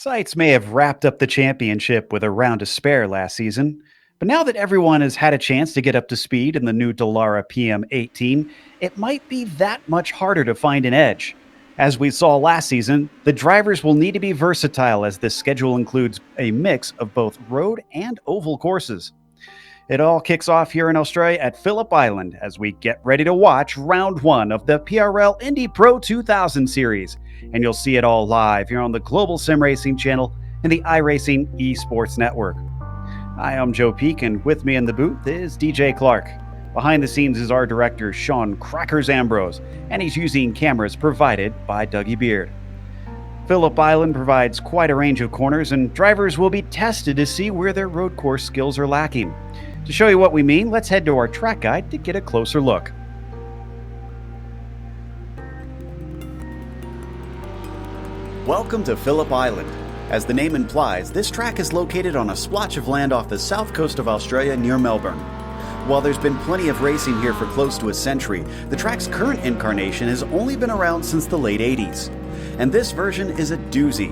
Sites may have wrapped up the championship with a round to spare last season, but now that everyone has had a chance to get up to speed in the new Dallara PM18, it might be that much harder to find an edge. As we saw last season, the drivers will need to be versatile as this schedule includes a mix of both road and oval courses. It all kicks off here in Australia at Phillip Island as we get ready to watch round one of the PRL Indy Pro 2000 series. And you'll see it all live here on the Global Sim Racing channel and the iRacing Esports Network. Hi, I'm Joe Peak, and with me in the booth is DJ Clark. Behind the scenes is our director, Sean Crackers Ambrose, and he's using cameras provided by Dougie Beard. Phillip Island provides quite a range of corners, and drivers will be tested to see where their road course skills are lacking. To show you what we mean, let's head to our track guide to get a closer look. Welcome to Phillip Island. As the name implies, this track is located on a splotch of land off the south coast of Australia near Melbourne. While there's been plenty of racing here for close to a century, the track's current incarnation has only been around since the late 80s. And this version is a doozy.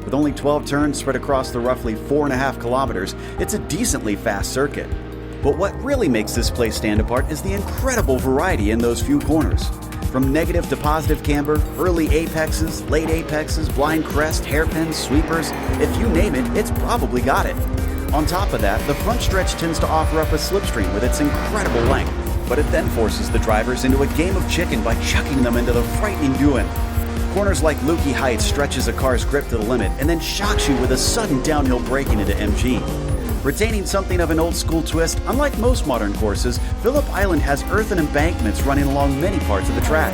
With only 12 turns spread across the roughly 4.5 kilometers, it's a decently fast circuit. But what really makes this place stand apart is the incredible variety in those few corners. From negative to positive camber, early apexes, late apexes, blind crest, hairpins, sweepers, if you name it, it's probably got it. On top of that, the front stretch tends to offer up a slipstream with its incredible length, but it then forces the drivers into a game of chicken by chucking them into the frightening U-end. Corners like Lukey Heights stretches a car's grip to the limit and then shocks you with a sudden downhill braking into MG. Retaining something of an old-school twist, unlike most modern courses, Phillip Island has earthen embankments running along many parts of the track.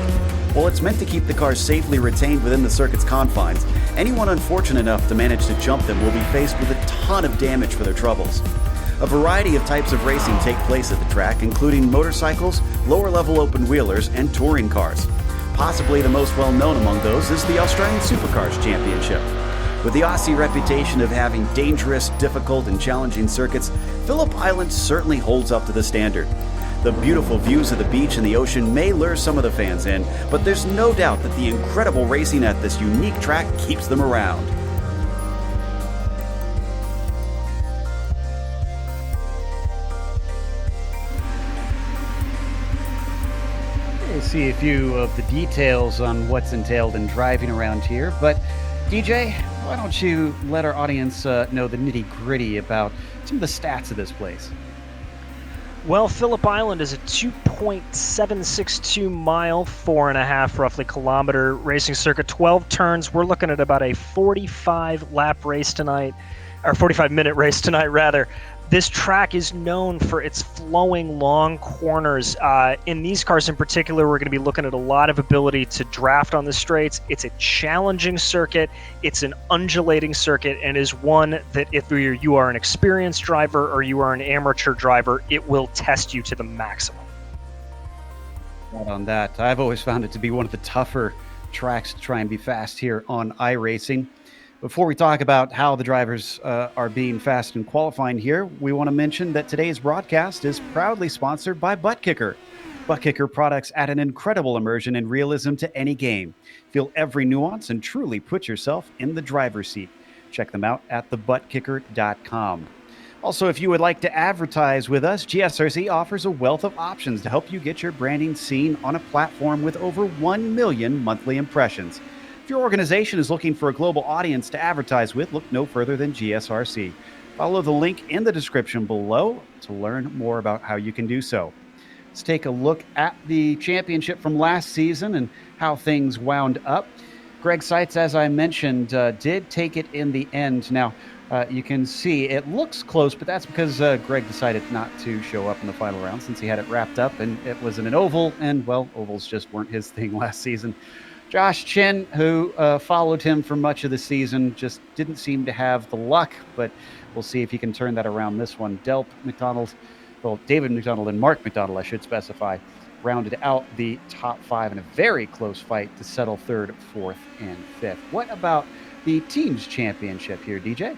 While it's meant to keep the cars safely retained within the circuit's confines, anyone unfortunate enough to manage to jump them will be faced with a ton of damage for their troubles. A variety of types of racing take place at the track, including motorcycles, lower-level open-wheelers, and touring cars. Possibly the most well-known among those is the Australian Supercars Championship. With the Aussie reputation of having dangerous, difficult, and challenging circuits, Phillip Island certainly holds up to the standard. The beautiful views of the beach and the ocean may lure some of the fans in, but there's no doubt that the incredible racing at this unique track keeps them around. See a few of the details on what's entailed in driving around here, but DJ, why don't you let our audience know the nitty-gritty about some of the stats of this place? Well, Phillip Island is a 2.762 mile, 4.5 roughly kilometer racing circuit, 12 turns. We're looking at about a 45 lap race tonight, or 45 minute race tonight rather. This track is known for its flowing long corners. In these cars in particular, we're going to be looking at a lot of ability to draft on the straights. It's a challenging circuit. It's an undulating circuit, and is one that if you are an experienced driver or you are an amateur driver, it will test you to the maximum. On that, I've always found it to be one of the tougher tracks to try and be fast here on iRacing. Before we talk about how the drivers are being fast in qualifying here, we want to mention that today's broadcast is proudly sponsored by ButtKicker. ButtKicker products add an incredible immersion and realism to any game. Feel every nuance and truly put yourself in the driver's seat. Check them out at thebuttkicker.com. Also, if you would like to advertise with us, GSRC offers a wealth of options to help you get your branding seen on a platform with over 1 million monthly impressions. If your organization is looking for a global audience to advertise with, look no further than GSRC. Follow the link in the description below to learn more about how you can do so. Let's take a look at the championship from last season and how things wound up. Greg Seitz, as I mentioned, did take it in the end. Now, you can see it looks close, but that's because Greg decided not to show up in the final round since he had it wrapped up, and it was in an oval, and, well, ovals just weren't his thing last season. Josh Chin, who followed him for much of the season, just didn't seem to have the luck, but we'll see if he can turn that around this one. David McDonald and Mark McDonald, I should specify, rounded out the top five in a very close fight to settle third, fourth, and fifth. What about the team's championship here, DJ?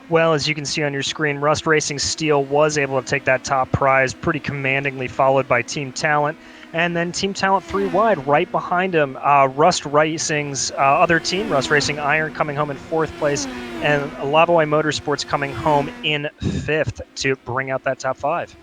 Well, as you can see on your screen, Rust Racing Steel was able to take that top prize pretty commandingly, followed by Team Talent. And then Team Talent 3 wide right behind him. Rust Racing's other team, Rust Racing Iron, coming home in fourth place, and Lavoie Motorsports coming home in fifth to bring out that top five.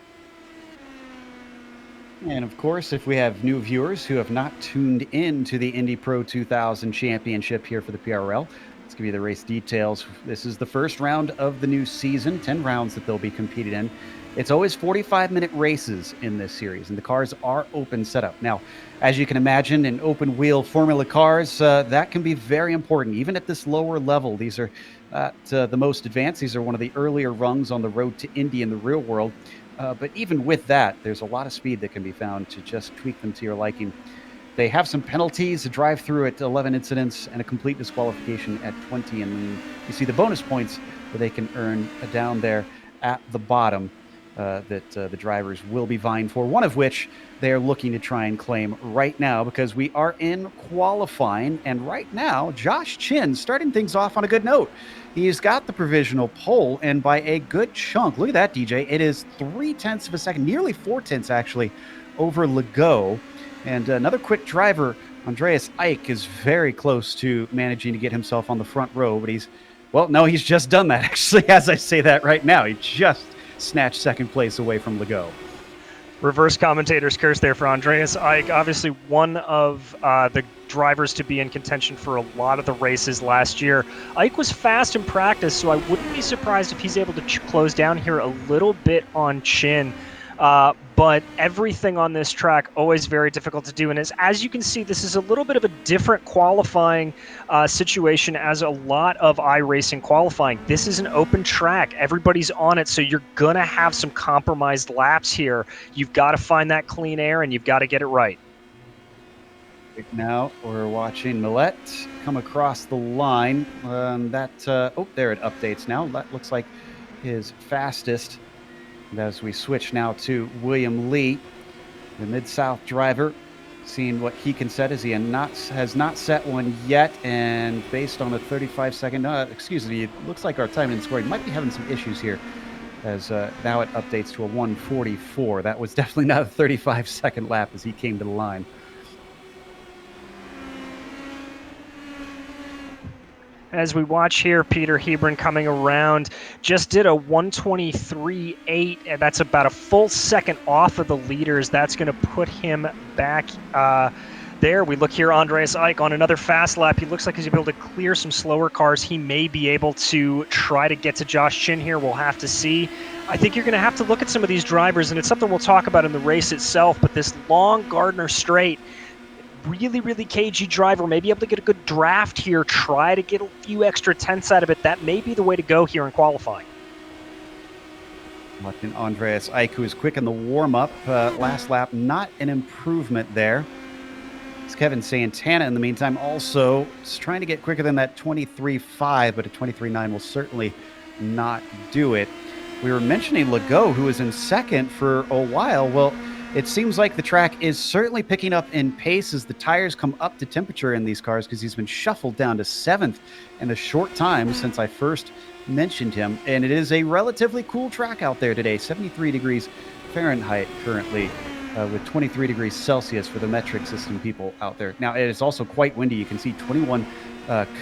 And of course, if we have new viewers who have not tuned in to the Indy Pro 2000 Championship here for the PRL, let's give you the race details. This is the first round of the new season, 10 rounds that they'll be competing in. It's always 45-minute races in this series, and the cars are open setup. Now, as you can imagine, in open-wheel Formula cars, that can be very important, even at this lower level. These are the most advanced. These are one of the earlier rungs on the road to Indy in the real world. But even with that, there's a lot of speed that can be found to just tweak them to your liking. They have some penalties, a drive through at 11 incidents, and a complete disqualification at 20. And then you see the bonus points that they can earn down there at the bottom that the drivers will be vying for, one of which they are looking to try and claim right now because we are in qualifying. And right now, Josh Chin starting things off on a good note. He's got the provisional pole, and by a good chunk. Look at that, DJ. It is 0.3 of a second, nearly 0.4 actually, over Legault. And another quick driver, Andreas Eich, is very close to managing to get himself on the front row, but he's just done that, actually, as I say that right now. He just snatched second place away from Legault. Reverse commentator's curse there for Andreas Eich. Obviously, one of the drivers to be in contention for a lot of the races last year. Eich was fast in practice, so I wouldn't be surprised if he's able to close down here a little bit on Chin. But everything on this track always very difficult to do. And as you can see, this is a little bit of a different qualifying situation as a lot of iRacing qualifying. This is an open track. Everybody's on it, so you're going to have some compromised laps here. You've got to find that clean air, and you've got to get it right. Now we're watching Millet come across the line. There it updates now. That looks like his fastest. And as we switch now to William Lee, the Mid-South driver, seeing what he can set as he has not set one yet. And based on a 35-second, it looks like our time and scoring might be having some issues here as now it updates to a 1:44. That was definitely not a 35-second lap as he came to the line. As we watch here, Peter Hebron coming around, just did a 1:23.8, and that's about a full second off of the leaders. That's going to put him back there. We look here, Andreas Eich on another fast lap. He looks like he's able to clear some slower cars. He may be able to try to get to Josh Chin here. We'll have to see. I think you're going to have to look at some of these drivers, and it's something we'll talk about in the race itself, but this long Gardner Straight, really, really cagey driver, maybe able to get a good draft here, try to get a few extra tenths out of it. That may be the way to go here in qualifying. Watching Andreas Eich, who is quick in the warm-up. Last lap, not an improvement there. It's Kevin Santana, in the meantime, also is trying to get quicker than that 23.5, but a 23.9 will certainly not do it. We were mentioning Legault, who was in second for a while. Well, it seems like the track is certainly picking up in pace as the tires come up to temperature in these cars because he's been shuffled down to seventh in the short time since I first mentioned him. And it is a relatively cool track out there today, 73 degrees Fahrenheit currently, with 23 degrees Celsius for the metric system people out there. Now, it is also quite windy. You can see 21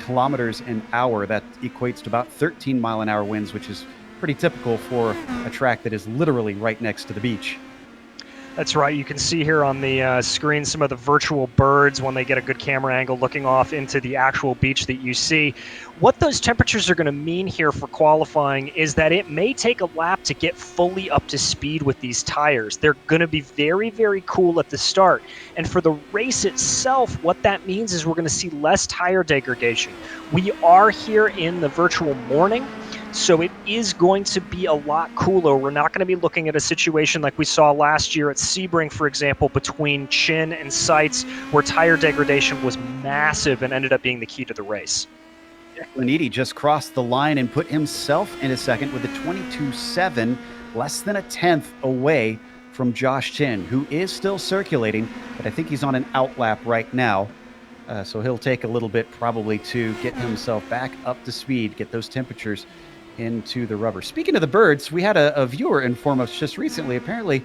kilometers an hour. That equates to about 13 mile an hour winds, which is pretty typical for a track that is literally right next to the beach. That's right. You can see here on the screen some of the virtual birds when they get a good camera angle looking off into the actual beach that you see. What those temperatures are going to mean here for qualifying is that it may take a lap to get fully up to speed with these tires. They're going to be very, very cool at the start. And for the race itself, what that means is we're going to see less tire degradation. We are here in the virtual morning, so it is going to be a lot cooler. We're not going to be looking at a situation like we saw last year at Sebring, for example, between Chin and Seitz, where tire degradation was massive and ended up being the key to the race. Indy just crossed the line and put himself in a second with a 22.7, less than a tenth away from Josh Chin, who is still circulating, but I think he's on an outlap right now. So he'll take a little bit probably to get himself back up to speed, get those temperatures into the rubber. Speaking of the birds, we had a viewer inform us just recently. Apparently,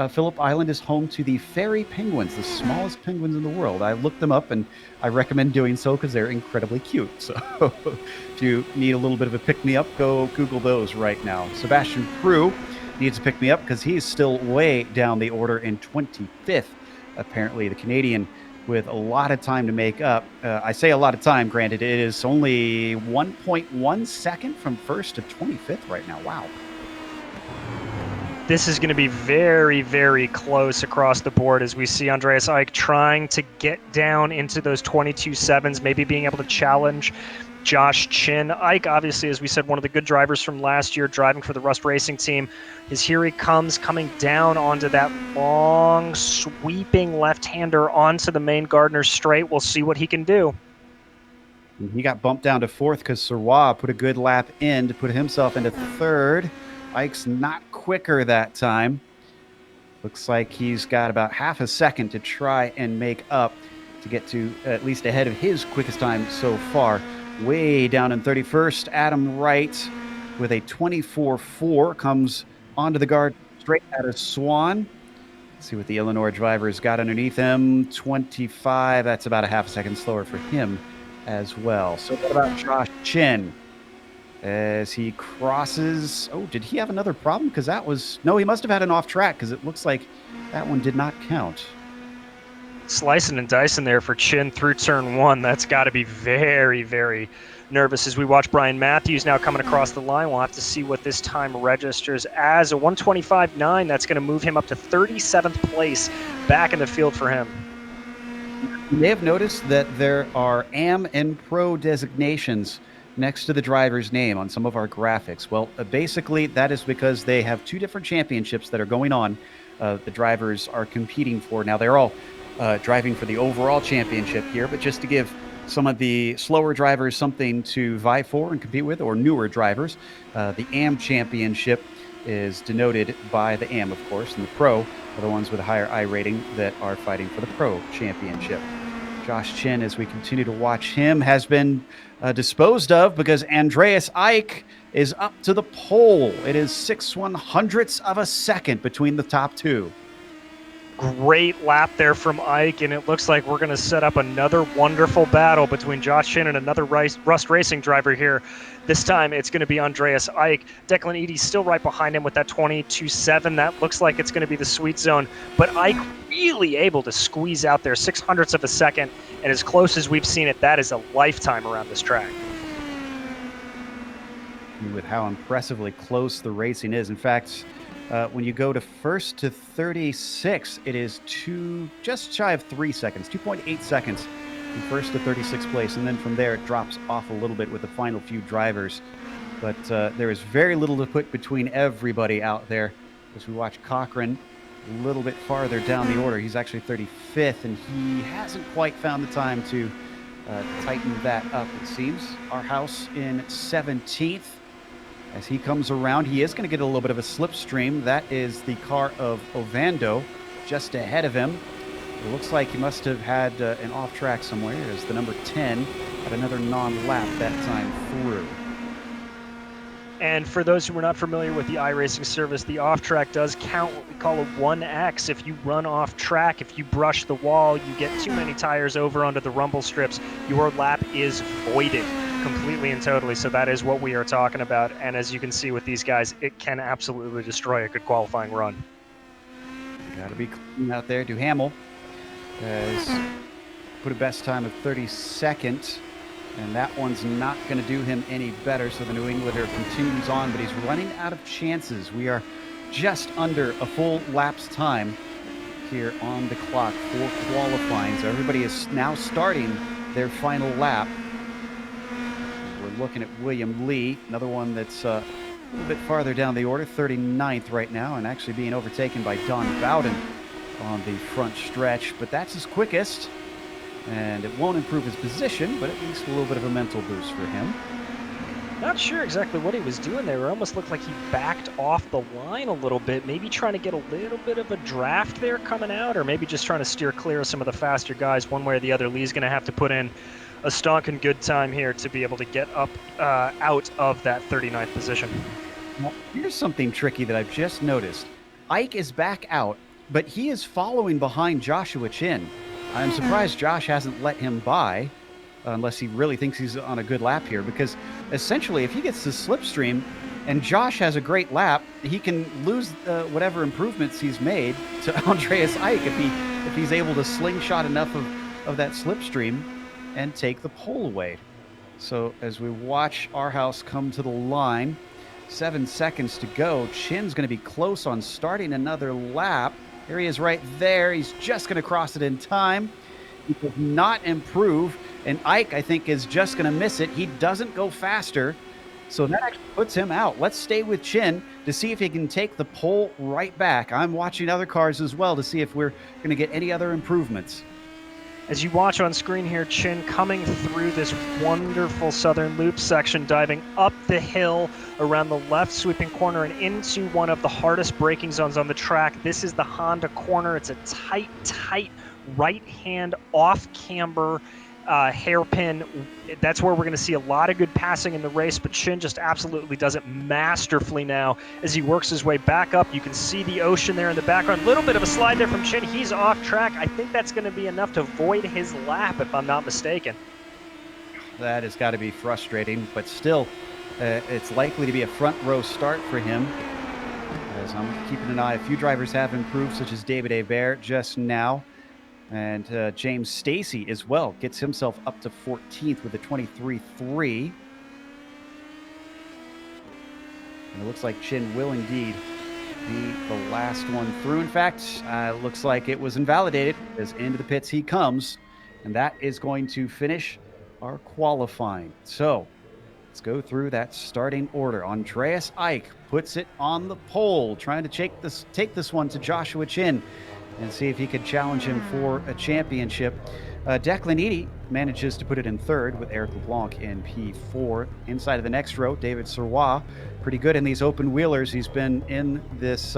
Phillip Island is home to the fairy penguins, the smallest penguins in the world. I looked them up, and I recommend doing so because they're incredibly cute. So if you need a little bit of a pick-me-up, go Google those right now. Sebastian Prue needs a pick-me-up because he's still way down the order in 25th. Apparently, the Canadian with a lot of time to make up. I say a lot of time, granted, it is only 1.1 second from first to 25th right now. Wow. This is going to be very, very close across the board as we see Andreas Eich trying to get down into those 22.7s, maybe being able to challenge Josh Chin. Ike, obviously, as we said, one of the good drivers from last year, driving for the Rust Racing team. Here he comes, coming down onto that long, sweeping left-hander onto the main Gardner straight. We'll see what he can do. And he got bumped down to fourth because Sirois put a good lap in to put himself into third. Ike's not quicker that time. Looks like he's got about half a second to try and make up to get to at least ahead of his quickest time so far. Way down in 31st, Adam Wright with a 24.4 comes onto the guard straight out of Swan. Let's see what the Illinois driver's got underneath him. 25. That's about a half a second slower for him as well. So what about Josh Chin? As he crosses. Oh, did he have another problem? Because that was. No, he must have had an off track because it looks like that one did not count. Slicing and dicing there for Chin through turn one. That's got to be very, very nervous as we watch Brian Matthews now coming across the line. We'll have to see what this time registers as a 125.9. That's going to move him up to 37th place back in the field for him. You may have noticed that there are AM and Pro designations next to the driver's name on some of our graphics. Well, basically, that is because they have two different championships that are going on. The drivers are competing for. Now, they're all driving for the overall championship here, but just to give some of the slower drivers something to vie for and compete with, or newer drivers, the AM championship is denoted by the AM, of course, and the Pro are the ones with a higher I rating that are fighting for the Pro championship. Josh Chin, as we continue to watch him, has been disposed of because Andreas Ike is up to the pole. It is 6/100ths of a second between the top two. Great lap there from Ike, and it looks like we're going to set up another wonderful battle between Josh Chin and another Rust Racing driver here. This time it's going to be Andreas Ike. Declan Eady's still right behind him with that 22.7. That looks like it's going to be the sweet zone, but Ike really able to squeeze out there 6/100ths of a second, and as close as we've seen it, that is a lifetime around this track. With how impressively close the racing is. In fact, when you go to first to 36, it is just shy of 3 seconds, 2.8 seconds from first to 36th place. And then from there, it drops off a little bit with the final few drivers. But there is very little to put between everybody out there. As we watch Cochran a little bit farther down the order, he's actually 35th, and he hasn't quite found the time to tighten that up, it seems. Our house in 17th. As he comes around, he is going to get a little bit of a slipstream. That is the car of Ovando just ahead of him. It looks like he must have had an off track somewhere as the number 10 had another non-lap that time through. And for those who are not familiar with the iRacing service, the off track does count what we call a 1X. If you run off track, if you brush the wall, you get too many tires over onto the rumble strips, your lap is voided completely and totally. So that is what we are talking about. And as you can see with these guys, it can absolutely destroy a good qualifying run. Got to be clean out there. Duhamel has put a best time of 32nd. And that one's not going to do him any better. So the New Englander continues on, but he's running out of chances. We are just under a full lap's time here on the clock for qualifying. So everybody is now starting their final lap. We're looking at William Lee, another one that's a little bit farther down the order, 39th right now, and actually being overtaken by Don Bowden on the front stretch. But that's his quickest. And it won't improve his position, but at least a little bit of a mental boost for him. Not sure exactly what he was doing there. It almost looked like he backed off the line a little bit, maybe trying to get a little bit of a draft there coming out, or maybe just trying to steer clear of some of the faster guys. One way or the other, Lee's going to have to put in a stonking good time here to be able to get up out of that 39th position. Well, here's something tricky that I've just noticed. Ike is back out, but he is following behind Joshua Chin. I'm surprised Josh hasn't let him by, unless he really thinks he's on a good lap here, because essentially if he gets the slipstream and Josh has a great lap, he can lose whatever improvements he's made to Andreas Ike if he's able to slingshot enough of that slipstream and take the pole away. So as we watch our house come to the line, 7 seconds to go, Chin's going to be close on starting another lap. Here he is right there. He's just going to cross it in time. He does not improve And Ike, I think, is just going to miss it. He doesn't go faster. So that actually puts him out. Let's stay with Chin to see if he can take the pole right back. I'm watching other cars as well to see if we're going to get any other improvements. As you watch on screen here, Chin coming through this wonderful southern loop section, diving up the hill around the left sweeping corner and into one of the hardest braking zones on the track. This is the Honda corner. It's a tight right-hand off-camber hairpin. That's where we're going to see a lot of good passing in the race, but Chin just absolutely does it masterfully now as he works his way back up. You can see the ocean there in the background. Little bit of a slide there from Chin. He's off track. I think that's going to be enough to void his lap, if I'm not mistaken. That has got to be frustrating, but still, it's likely to be a front row start for him. As I'm keeping an eye, a few drivers have improved, such as David Hebert just now. And James Stacy as well gets himself up to 14th with a 23.3. And it looks like Chin will indeed be the last one through. In fact, looks like it was invalidated as into the pits he comes. And that is going to finish our qualifying. So let's go through that starting order. Andreas Ike puts it on the pole, trying to take this one to Joshua Chin and see if he could challenge him for a championship. Declan Eady manages to put it in third with Eric LeBlanc in P4. Inside of the next row, David Serrois, pretty good in these open wheelers. He's been in this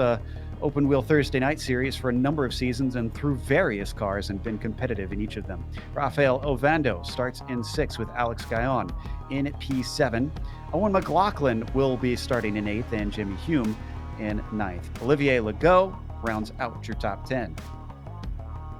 open wheel Thursday night series for a number of seasons and through various cars and been competitive in each of them. Rafael Ovando starts in 6th with Alex Guyon in P7. Owen McLaughlin will be starting in 8th and Jimmy Hume in 9th. Olivier Legault rounds out your top 10.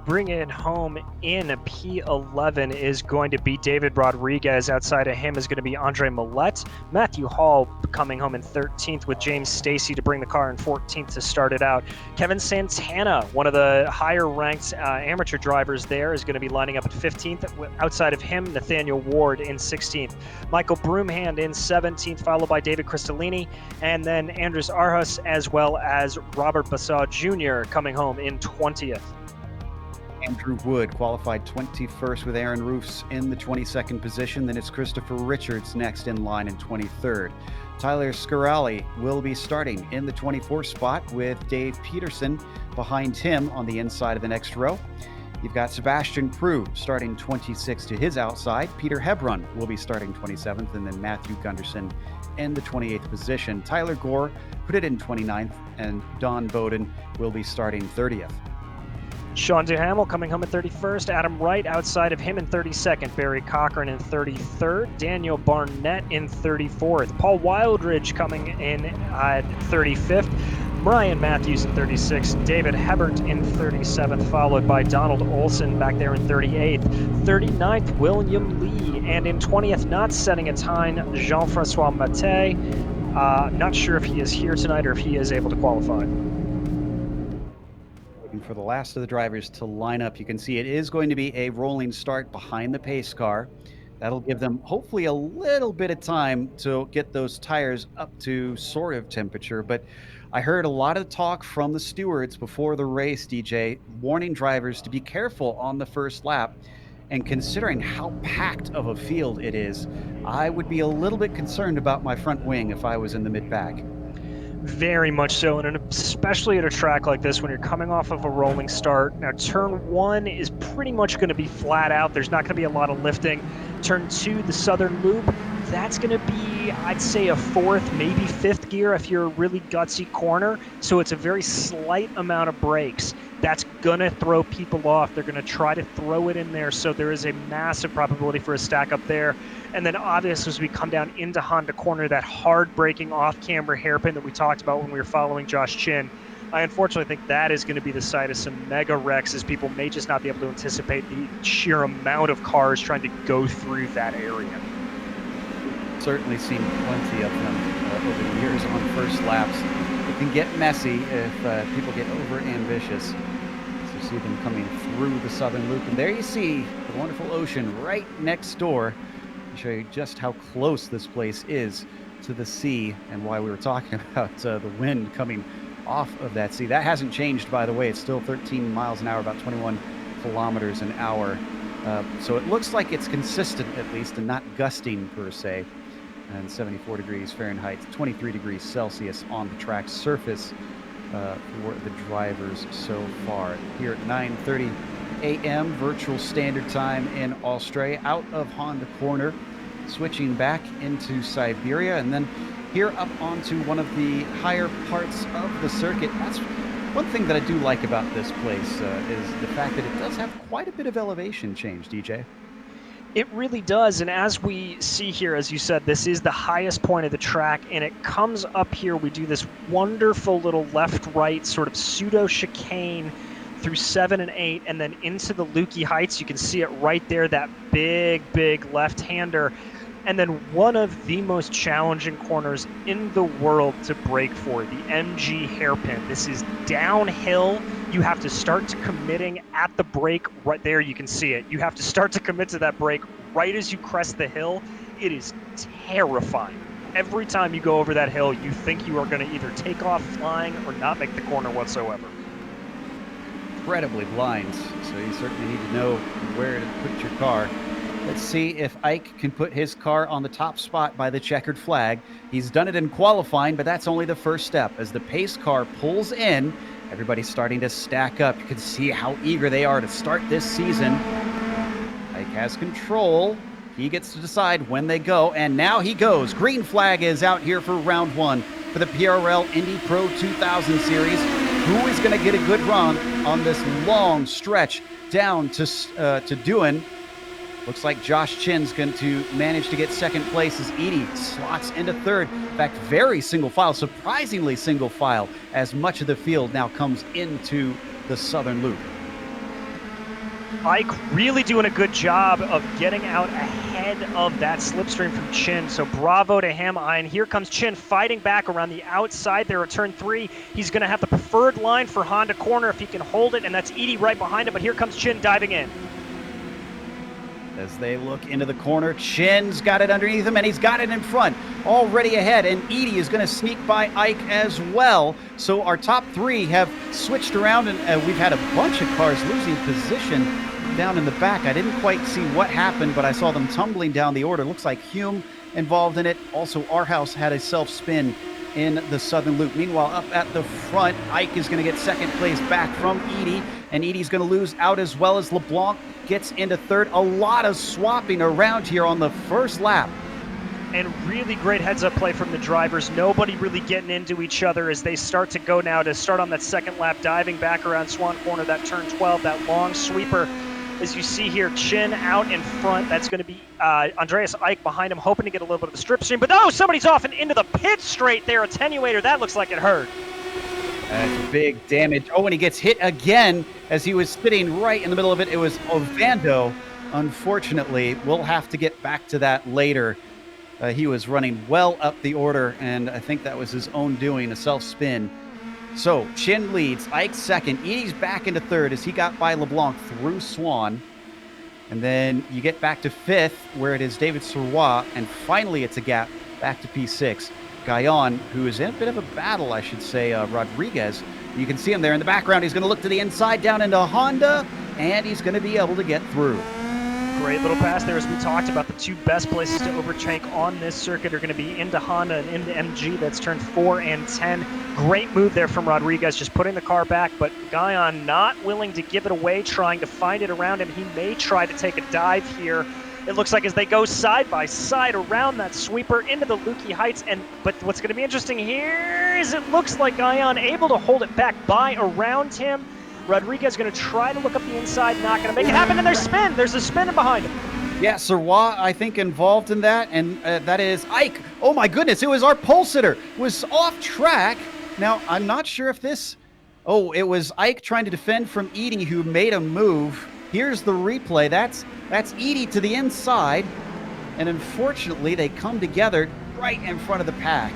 Bring it home in P11 is going to be David Rodriguez. Outside of him is going to be Andre Millette. Matthew Hall coming home in 13th with James Stacy to bring the car in 14th to start it out. Kevin Santana, one of the higher ranked amateur drivers there, is going to be lining up at 15th. Outside of him, Nathaniel Ward in 16th. Michael Broomhand in 17th, followed by David Cristolini, and then Andres Arhus, as well as Robert Bassau Jr. coming home in 20th. Andrew Wood qualified 21st with Aaron Roofs in the 22nd position. Then it's Christopher Richards next in line in 23rd. Tyler Scarali will be starting in the 24th spot with Dave Peterson behind him on the inside of the next row. You've got Sebastian Prue starting 26th to his outside. Peter Hebron will be starting 27th, and then Matthew Gunderson in the 28th position. Tyler Gore put it in 29th, and Don Bowden will be starting 30th. Sean Duhamel coming home in 31st. Adam Wright outside of him in 32nd. Barry Cochran in 33rd. Daniel Barnett in 34th. Paul Wildridge coming in at 35th. Brian Matthews in 36th. David Hebert in 37th, followed by Donald Olson back there in 38th. 39th, William Lee. And in 20th, not setting a time, Jean-Francois Matte. Not sure if he is here tonight or if he is able to qualify. For the last of the drivers to line up, you can see it is going to be a rolling start behind the pace car. That'll give them hopefully a little bit of time to get those tires up to sort of temperature. But I heard a lot of talk from the stewards before the race, DJ, warning drivers to be careful on the first lap. And considering how packed of a field it is, I would be a little bit concerned about my front wing if I was in the mid-pack. Very much so, and especially at a track like this when you're coming off of a rolling start. Now, turn 1 is pretty much going to be flat out. There's not going to be a lot of lifting. Turn 2, the southern loop, that's going to be, I'd say, a 4th, maybe 5th gear if you're a really gutsy corner. So it's a very slight amount of brakes. That's going to throw people off. They're going to try to throw it in there, so there is a massive probability for a stack up there. And then obviously as we come down into Honda corner, that hard braking off-camber hairpin that we talked about when we were following Josh Chin, I unfortunately think that is going to be the site of some mega wrecks, as people may just not be able to anticipate the sheer amount of cars trying to go through that area. Certainly seen plenty of them over the years on first laps. It can get messy if people get over ambitious. So see them coming through the southern loop, and there you see the wonderful ocean right next door. I'll show you just how close this place is to the sea and why we were talking about the wind coming off of that sea. That hasn't changed, by the way. It's still 13 miles an hour, about 21 kilometers an hour. So it looks like it's consistent, at least, and not gusting per se. And 74 degrees Fahrenheit, 23 degrees Celsius on the track surface for the drivers so far. Here at 9:30 a.m. virtual standard time in Australia, out of Honda Corner, switching back into Siberia, and then here up onto one of the higher parts of the circuit. That's one thing that I do like about this place is the fact that it does have quite a bit of elevation change, DJ. It really does, and as we see here, as you said, this is the highest point of the track, and it comes up here. We do this wonderful little left-right sort of pseudo-chicane through 7 and 8, and then into the Lukey Heights. You can see it right there, that big left-hander. And then one of the most challenging corners in the world to brake for, the MG hairpin. This is downhill. You have to start to committing at the brake right there. You can see it. You have to start to commit to that brake right as you crest the hill. It is terrifying. Every time you go over that hill, you think you are going to either take off flying or not make the corner whatsoever. Incredibly blind, so you certainly need to know where to put your car. Let's see if Ike can put his car on the top spot by the checkered flag. He's done it in qualifying, but that's only the first step. As the pace car pulls in, everybody's starting to stack up. You can see how eager they are to start this season. Ike has control. He gets to decide when they go, and now he goes. Green flag is out here for round one for the PRL Indy Pro 2000 Series. Who is going to get a good run on this long stretch down to Dewan? Looks like Josh Chin's going to manage to get second place as Edie slots into third. In fact, very single file, surprisingly single file, as much of the field now comes into the southern loop. Ike really doing a good job of getting out ahead of that slipstream from Chin. So bravo to him. And here comes Chin fighting back around the outside there at turn 3. He's going to have the preferred line for Honda Corner if he can hold it, and that's Edie right behind him. But here comes Chin diving in. As they look into the corner, Chin's got it underneath him, and he's got it in front, already ahead, and Edie is going to sneak by Ike as well. So our top three have switched around, and we've had a bunch of cars losing position down in the back. I didn't quite see what happened, but I saw them tumbling down the order. Looks like Hume involved in it. Also, Arhouse had a self-spin in the southern loop. Meanwhile, up at the front, Ike is going to get second place back from Edie, and Edie's going to lose out as well as LeBlanc gets into third. A lot of swapping around here on the first lap. And really great heads-up play from the drivers. Nobody really getting into each other as they start to go now to start on that second lap, diving back around Swan Corner, that turn 12, that long sweeper. As you see here, Chin out in front. That's going to be Andreas Ike behind him, hoping to get a little bit of the strip stream. But oh, somebody's off and into the pit straight there. Attenuator, that looks like it hurt. That's big damage. Oh, and he gets hit again as he was sitting right in the middle of it. It was Ovando. Unfortunately, we'll have to get back to that later. He was running well up the order, and I think that was his own doing, a self-spin. So Chin leads, Ike second, Edie's back into third as he got by LeBlanc through Swan. And then you get back to fifth, where it is David Sirois, and finally it's a gap back to P6. Gaillon, who is in a bit of a battle, I should say, Rodriguez. You can see him there in the background. He's going to look to the inside, down into Honda, and he's going to be able to get through. Great little pass there, as we talked about. The two best places to overtake on this circuit are going to be into Honda and into MG. That's turn 4 and 10. Great move there from Rodriguez, just putting the car back, but Gaillon not willing to give it away, trying to find it around him. He may try to take a dive here. It looks like as they go side by side around that sweeper into the Lukey Heights. But what's going to be interesting here is it looks like Gaillon able to hold it back by around him. Rodriguez going to try to look up the inside, not going to make it happen, and there's spin. There's a spin behind him. Yeah, Sirois, I think, involved in that, and that is Ike. Oh my goodness, it was our pole sitter. Was off track. Now, I'm not sure if this... Oh, it was Ike trying to defend from Edie, who made a move. Here's the replay. That's Edie to the inside, and unfortunately, they come together right in front of the pack.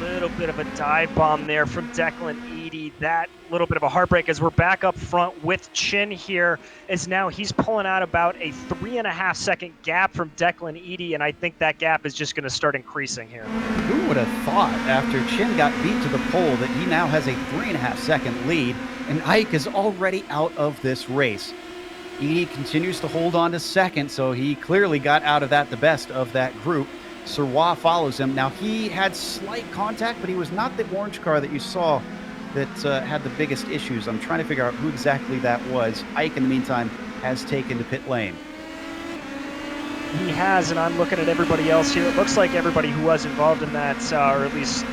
Little bit of a dive bomb there from Declan Edie. That little bit of a heartbreak as we're back up front with Chin here, as now he's pulling out about a 3.5 second gap from Declan Edie, and I think that gap is just going to start increasing here. Who would have thought after Chin got beat to the pole that he now has a 3.5 second lead, and Ike is already out of this race. Edie continues to hold on to second, so he clearly got out of that the best of that group. Serrois follows him. Now, he had slight contact, but he was not the orange car that you saw that had the biggest issues. I'm trying to figure out who exactly that was. Ike, in the meantime, has taken to pit lane. He has, and I'm looking at everybody else here. It looks like everybody who was involved in that, or at least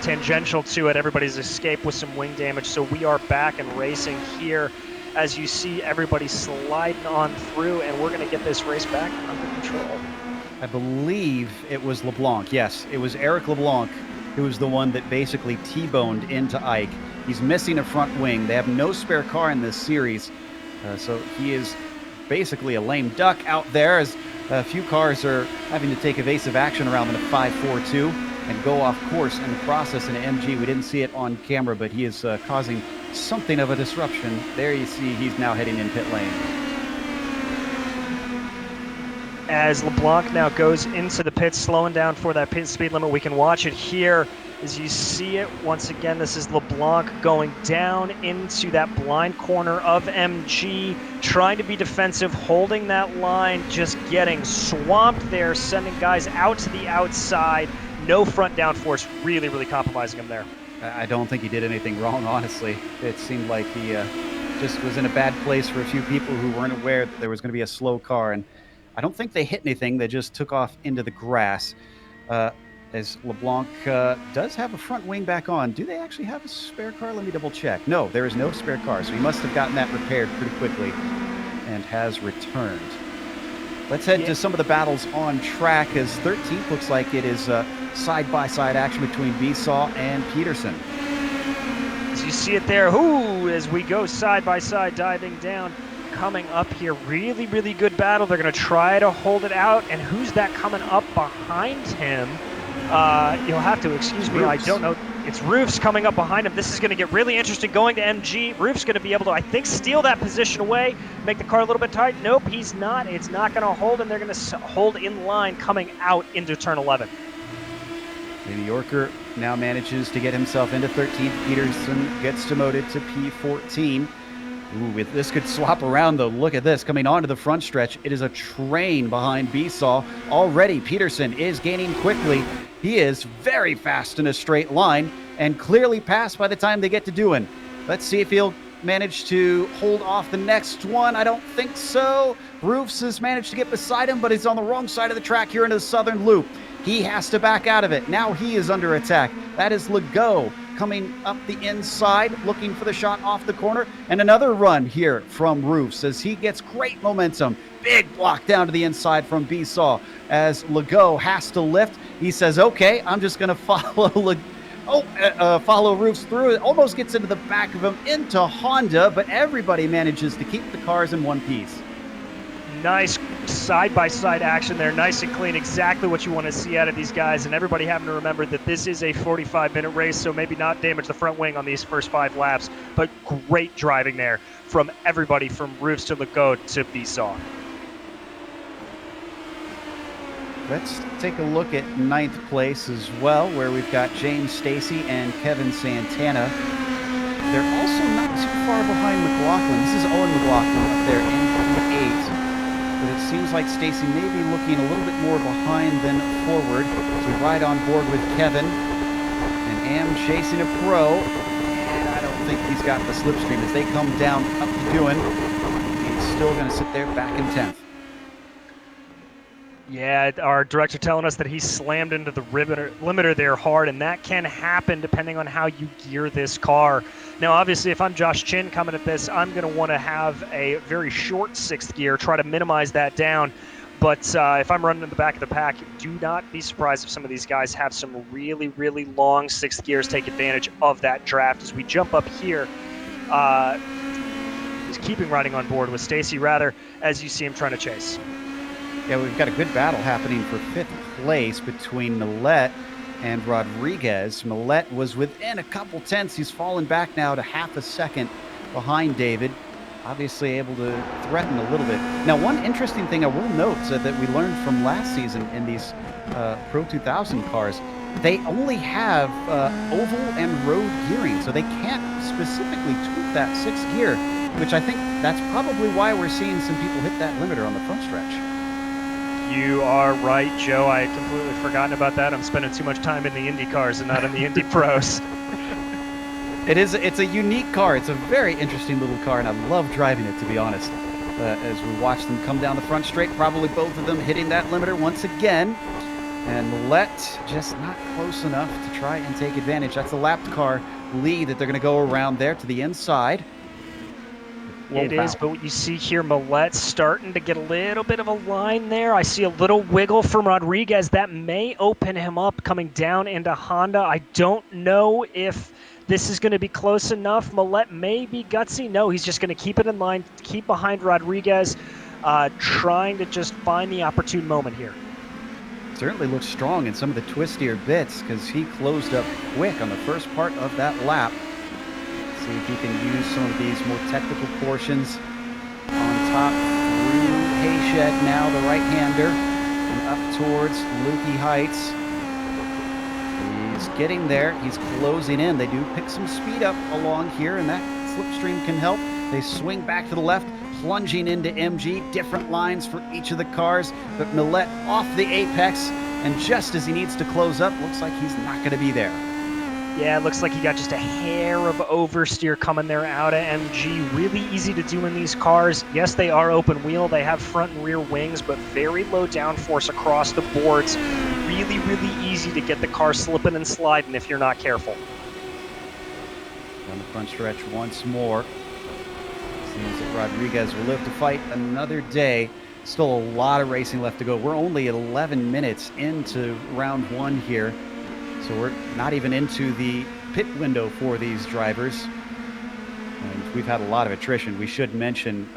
tangential to it, everybody's escaped with some wing damage. So we are back and racing here. As you see, everybody sliding on through, and we're going to get this race back under control. I believe it was LeBlanc. Yes, it was Eric LeBlanc who was the one that basically T-boned into Ike. He's missing a front wing. They have no spare car in this series, so he is basically a lame duck out there, as a few cars are having to take evasive action around in a 5-4-2 and go off course in the process in an MG. We didn't see it on camera, but he is causing something of a disruption. There you see he's now heading in pit lane. As LeBlanc now goes into the pits, slowing down for that pit speed limit. We can watch it here as you see it. Once again, this is LeBlanc going down into that blind corner of MG, trying to be defensive, holding that line, just getting swamped there, sending guys out to the outside. No front downforce, really, really compromising him there. I don't think he did anything wrong, honestly. It seemed like he just was in a bad place for a few people who weren't aware that there was going to be a slow car. And I don't think they hit anything. They just took off into the grass. As LeBlanc does have a front wing back on. Do they actually have a spare car? Let me double check. No, there is no spare car. So he must have gotten that repaired pretty quickly and has returned. Let's head to some of the battles on track, as 13th looks like it is side-by-side action between Besaw and Peterson. As you see it there, as we go side-by-side, diving down, coming up here. Really, really good battle. They're going to try to hold it out. And who's that coming up behind him? You'll have to excuse me. I don't know. It's Roofs coming up behind him. This is going to get really interesting going to MG. Roofs going to be able to, I think, steal that position away, make the car a little bit tight. Nope, he's not. It's not going to hold, and they're going to hold in line coming out into turn 11. The New Yorker now manages to get himself into 13th. Peterson gets demoted to P14. Ooh, this could swap around, though. Look at this. Coming onto the front stretch, it is a train behind Besaw. Already, Peterson is gaining quickly. He is very fast in a straight line and clearly passed by the time they get to Dewan. Let's see if he'll manage to hold off the next one. I don't think so. Roofs has managed to get beside him, but he's on the wrong side of the track here into the southern loop. He has to back out of it. Now he is under attack. That is Legault coming up the inside, looking for the shot off the corner. And another run here from Roofs as he gets great momentum. Big block down to the inside from Besaw as Legault has to lift. He says, okay, I'm just going to follow follow Roofs through. It almost gets into the back of him, into Honda, but everybody manages to keep the cars in one piece. Nice side-by-side action there, nice and clean, exactly what you want to see out of these guys, and everybody having to remember that this is a 45-minute race, so maybe not damage the front wing on these first 5 laps, but great driving there from everybody from Roofs to Legault to Besaw. Let's take a look at 9th place as well, where we've got James Stacy and Kevin Santana. They're also not too far behind McLaughlin. This is Owen McLaughlin up there in P8. But it seems like Stacy may be looking a little bit more behind than forward. So right on board with Kevin. And Am chasing a pro. And I don't think he's got the slipstream. As they come down up to Dewan, he's still going to sit there back in 10th. Yeah, our director telling us that he slammed into the limiter there hard, and that can happen depending on how you gear this car. Now, obviously, if I'm Josh Chin coming at this, I'm going to want to have a very short 6th gear, try to minimize that down. But if I'm running in the back of the pack, do not be surprised if some of these guys have some really, really long 6th gears, take advantage of that draft. As we jump up here, he's keeping riding on board with Stacy, rather, as you see him trying to chase. Yeah, we've got a good battle happening for 5th place between Millette and Rodriguez. Millette was within a couple tenths. He's fallen back now to half a second behind David. Obviously able to threaten a little bit. Now, one interesting thing I will note that we learned from last season in these Pro 2000 cars, they only have oval and road gearing, so they can't specifically tweak that 6th gear, which I think that's probably why we're seeing some people hit that limiter on the front stretch. You are right, Joe. I had completely forgotten about that. I'm spending too much time in the Indy cars and not in the Indy pros. It's a unique car. It's a very interesting little car, and I love driving it, to be honest. As we watch them come down the front straight, probably both of them hitting that limiter once again. And Millette just not close enough to try and take advantage. That's a lapped car lead that they're going to go around there to the inside. It is, but what you see here, Millette's starting to get a little bit of a line there. I see a little wiggle from Rodriguez. That may open him up coming down into Honda. I don't know if this is going to be close enough. Millette may be gutsy. No, he's just going to keep it in line, keep behind Rodriguez, trying to just find the opportune moment here. Certainly looks strong in some of the twistier bits because he closed up quick on the first part of that lap. See if he can use some of these more technical portions on top through Hayshed now, the right-hander, and up towards Lukey Heights. He's getting there. He's closing in. They do pick some speed up along here, and that slipstream can help. They swing back to the left, plunging into MG. Different lines for each of the cars, but Millette off the apex, and just as he needs to close up, looks like he's not going to be there. Yeah, it looks like he got just a hair of oversteer coming there out of MG. Really easy to do in these cars. Yes, they are open wheel. They have front and rear wings, but very low downforce across the boards. Really, really easy to get the car slipping and sliding if you're not careful. On the front stretch once more. Seems that Rodriguez will live to fight another day. Still a lot of racing left to go. We're only 11 minutes into round one here. So we're not even into the pit window for these drivers. And we've had a lot of attrition. We should mention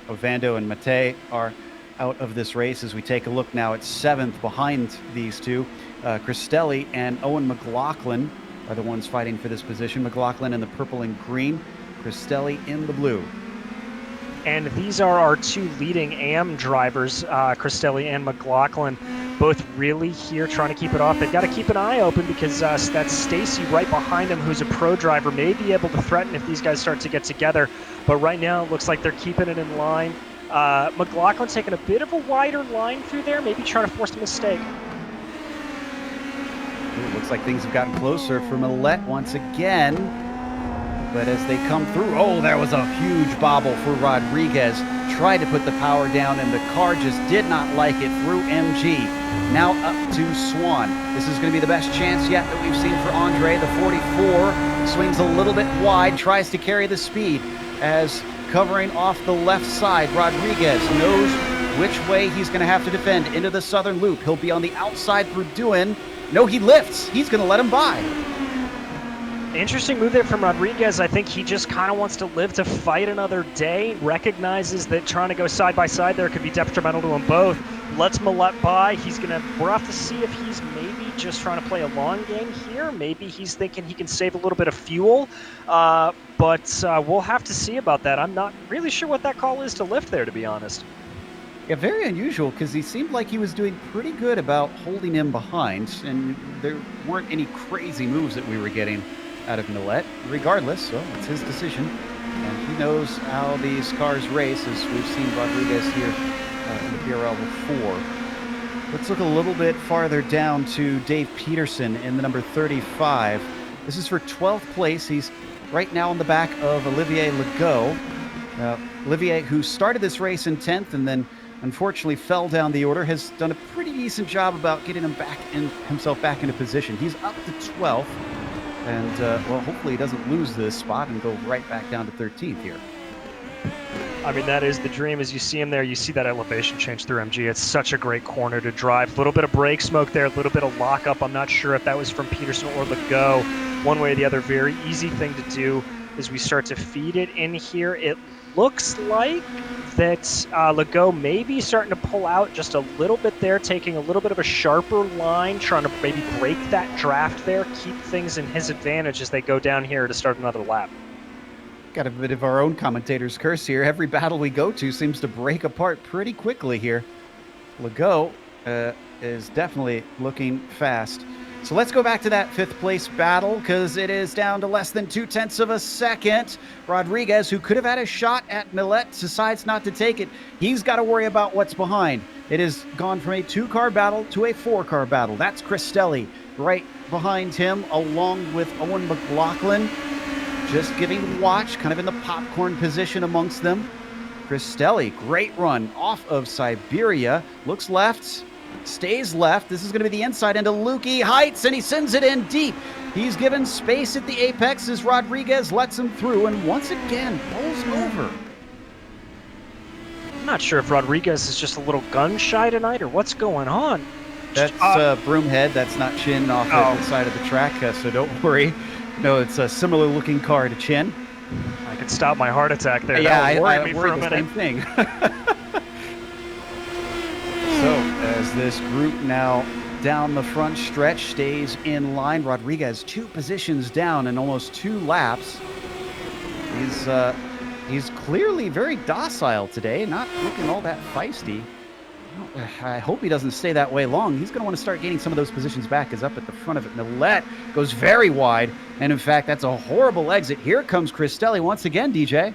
Ovando and Mate are out of this race as we take a look now at 7th behind these two. Cristelli and Owen McLaughlin are the ones fighting for this position. McLaughlin in the purple and green, Cristelli in the blue. And these are our two leading AM drivers, Cristelli and McLaughlin, both really here trying to keep it off. They've got to keep an eye open because that's Stacy right behind him, who's a pro driver, may be able to threaten if these guys start to get together. But right now, it looks like they're keeping it in line. McLaughlin's taking a bit of a wider line through there, maybe trying to force a mistake. It looks like things have gotten closer for Millette once again. But as they come through, oh, there was a huge bobble for Rodriguez. Tried to put the power down, and the car just did not like it through MG. Now up to Swan. This is going to be the best chance yet that we've seen for Andre. The 44 swings a little bit wide, tries to carry the speed as covering off the left side. Rodriguez knows which way he's going to have to defend into the southern loop. He'll be on the outside for Duin. No, he lifts. He's going to let him by. Interesting move there from Rodriguez. I think he just kind of wants to live to fight another day, recognizes that trying to go side by side there could be detrimental to them both. Lets Millette by. We're off to see if he's maybe just trying to play a long game here. Maybe he's thinking he can save a little bit of fuel, but we'll have to see about that. I'm not really sure what that call is to lift there, to be honest. Yeah, very unusual because he seemed like he was doing pretty good about holding him behind, and there weren't any crazy moves that we were getting out of Millette. Regardless, so it's his decision, and he knows how these cars race, as we've seen Rodriguez here in the PRL before. Let's look a little bit farther down to Dave Peterson in the number 35. This is for 12th place. He's right now on the back of Olivier Legault. Olivier, who started this race in 10th and then unfortunately fell down the order, has done a pretty decent job about getting himself back into position. He's up to 12th. And, well, hopefully he doesn't lose this spot and go right back down to 13th here. I mean, that is the dream. As you see him there, you see that elevation change through MG. It's such a great corner to drive. A little bit of brake smoke there, a little bit of lockup. I'm not sure if that was from Peterson or Legault. One way or the other, very easy thing to do as we start to feed it in here. It looks like that Legault may be starting to pull out just a little bit there, taking a little bit of a sharper line, trying to maybe break that draft there, keep things in his advantage as they go down here to start another lap. Got a bit of our own commentator's curse here. Every battle we go to seems to break apart pretty quickly here. Legault is definitely looking fast. So let's go back to that fifth place battle because it is down to less than 0.2 of a second. Rodriguez, who could have had a shot at Millet, decides not to take it. He's got to worry about what's behind. It has gone from a 2-car battle to a 4-car battle. That's Cristelli right behind him, along with Owen McLaughlin, just giving watch, kind of in the popcorn position amongst them. Cristelli, great run off of Siberia, looks left, stays left. This is going to be the inside into Lukey Heights, and he sends it in deep. He's given space at the apex as Rodriguez lets him through, and once again pulls over. I'm not sure if Rodriguez is just a little gun shy tonight or what's going on. That's Broomhead. That's not Chin off the side of the track, so don't worry. No, it's a similar looking car to Chin. I could stop my heart attack there. Yeah, I worried the same thing. So, as this group now down the front stretch stays in line, Rodriguez 2 positions down in almost 2 laps. He's clearly very docile today, not looking all that feisty. I hope he doesn't stay that way long. He's going to want to start gaining some of those positions back, as up at the front of it. Millet goes very wide, and in fact, that's a horrible exit. Here comes Cristelli once again, DJ.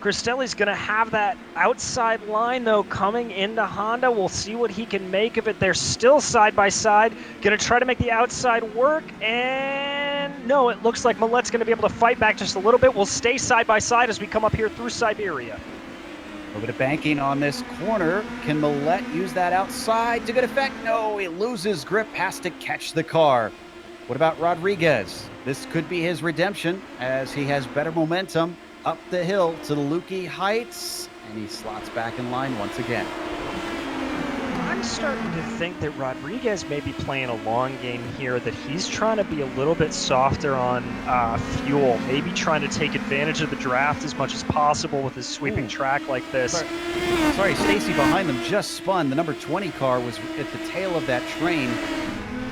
Cristelli's going to have that outside line, though, coming into Honda. We'll see what he can make of it. They're still side by side. Going to try to make the outside work, and no, it looks like Millet's going to be able to fight back just a little bit. We'll stay side by side as we come up here through Siberia. A little bit of banking on this corner. Can Millet use that outside to good effect? No, he loses grip, has to catch the car. What about Rodriguez? This could be his redemption as he has better momentum up the hill to the Lukey Heights, and he slots back in line once again. I'm starting to think that Rodriguez may be playing a long game here, that he's trying to be a little bit softer on fuel, maybe trying to take advantage of the draft as much as possible with his sweeping track like this. Sorry, Stacy behind them just spun. The number 20 car was at the tail of that train,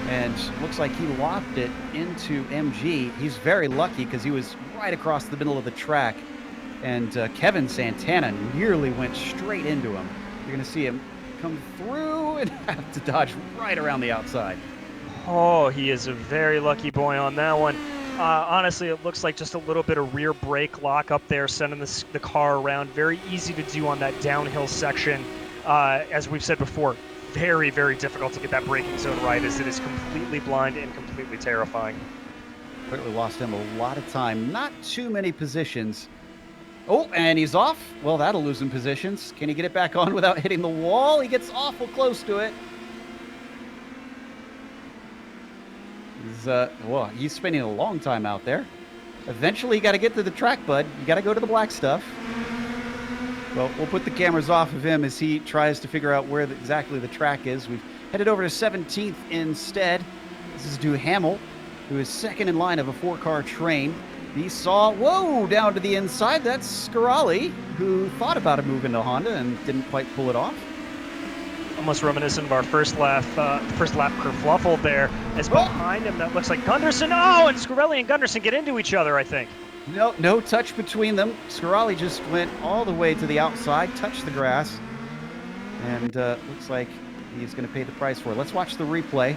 and looks like he lopped it into MG. He's very lucky because he was right across the middle of the track, and Kevin Santana nearly went straight into him. You're going to see him come through and have to dodge right around the outside. Oh, he is a very lucky boy on that one. Honestly, it looks like just a little bit of rear brake lock up there, sending the car around. Very easy to do on that downhill section. As we've said before, very, very difficult to get that braking zone right, as it is completely blind and completely terrifying. Clearly lost him a lot of time. Not too many positions. Oh, and he's off. Well, that'll lose him positions. Can he get it back on without hitting the wall? He gets awful close to it. He's spending a long time out there. Eventually, you got to get to the track, bud. You got to go to the black stuff. Well, we'll put the cameras off of him as he tries to figure out where exactly the track is. We've headed over to 17th instead. This is Duhamel, who is second in line of a 4-car train. He saw, whoa, down to the inside. That's Scarali, who thought about a move into Honda and didn't quite pull it off. Almost reminiscent of our first lap kerfluffle there. As behind him, that looks like Gunderson. Oh, and Scarelli and Gunderson get into each other, I think. No touch between them. Scarali just went all the way to the outside, touched the grass, and looks like he's going to pay the price for it. Let's watch the replay.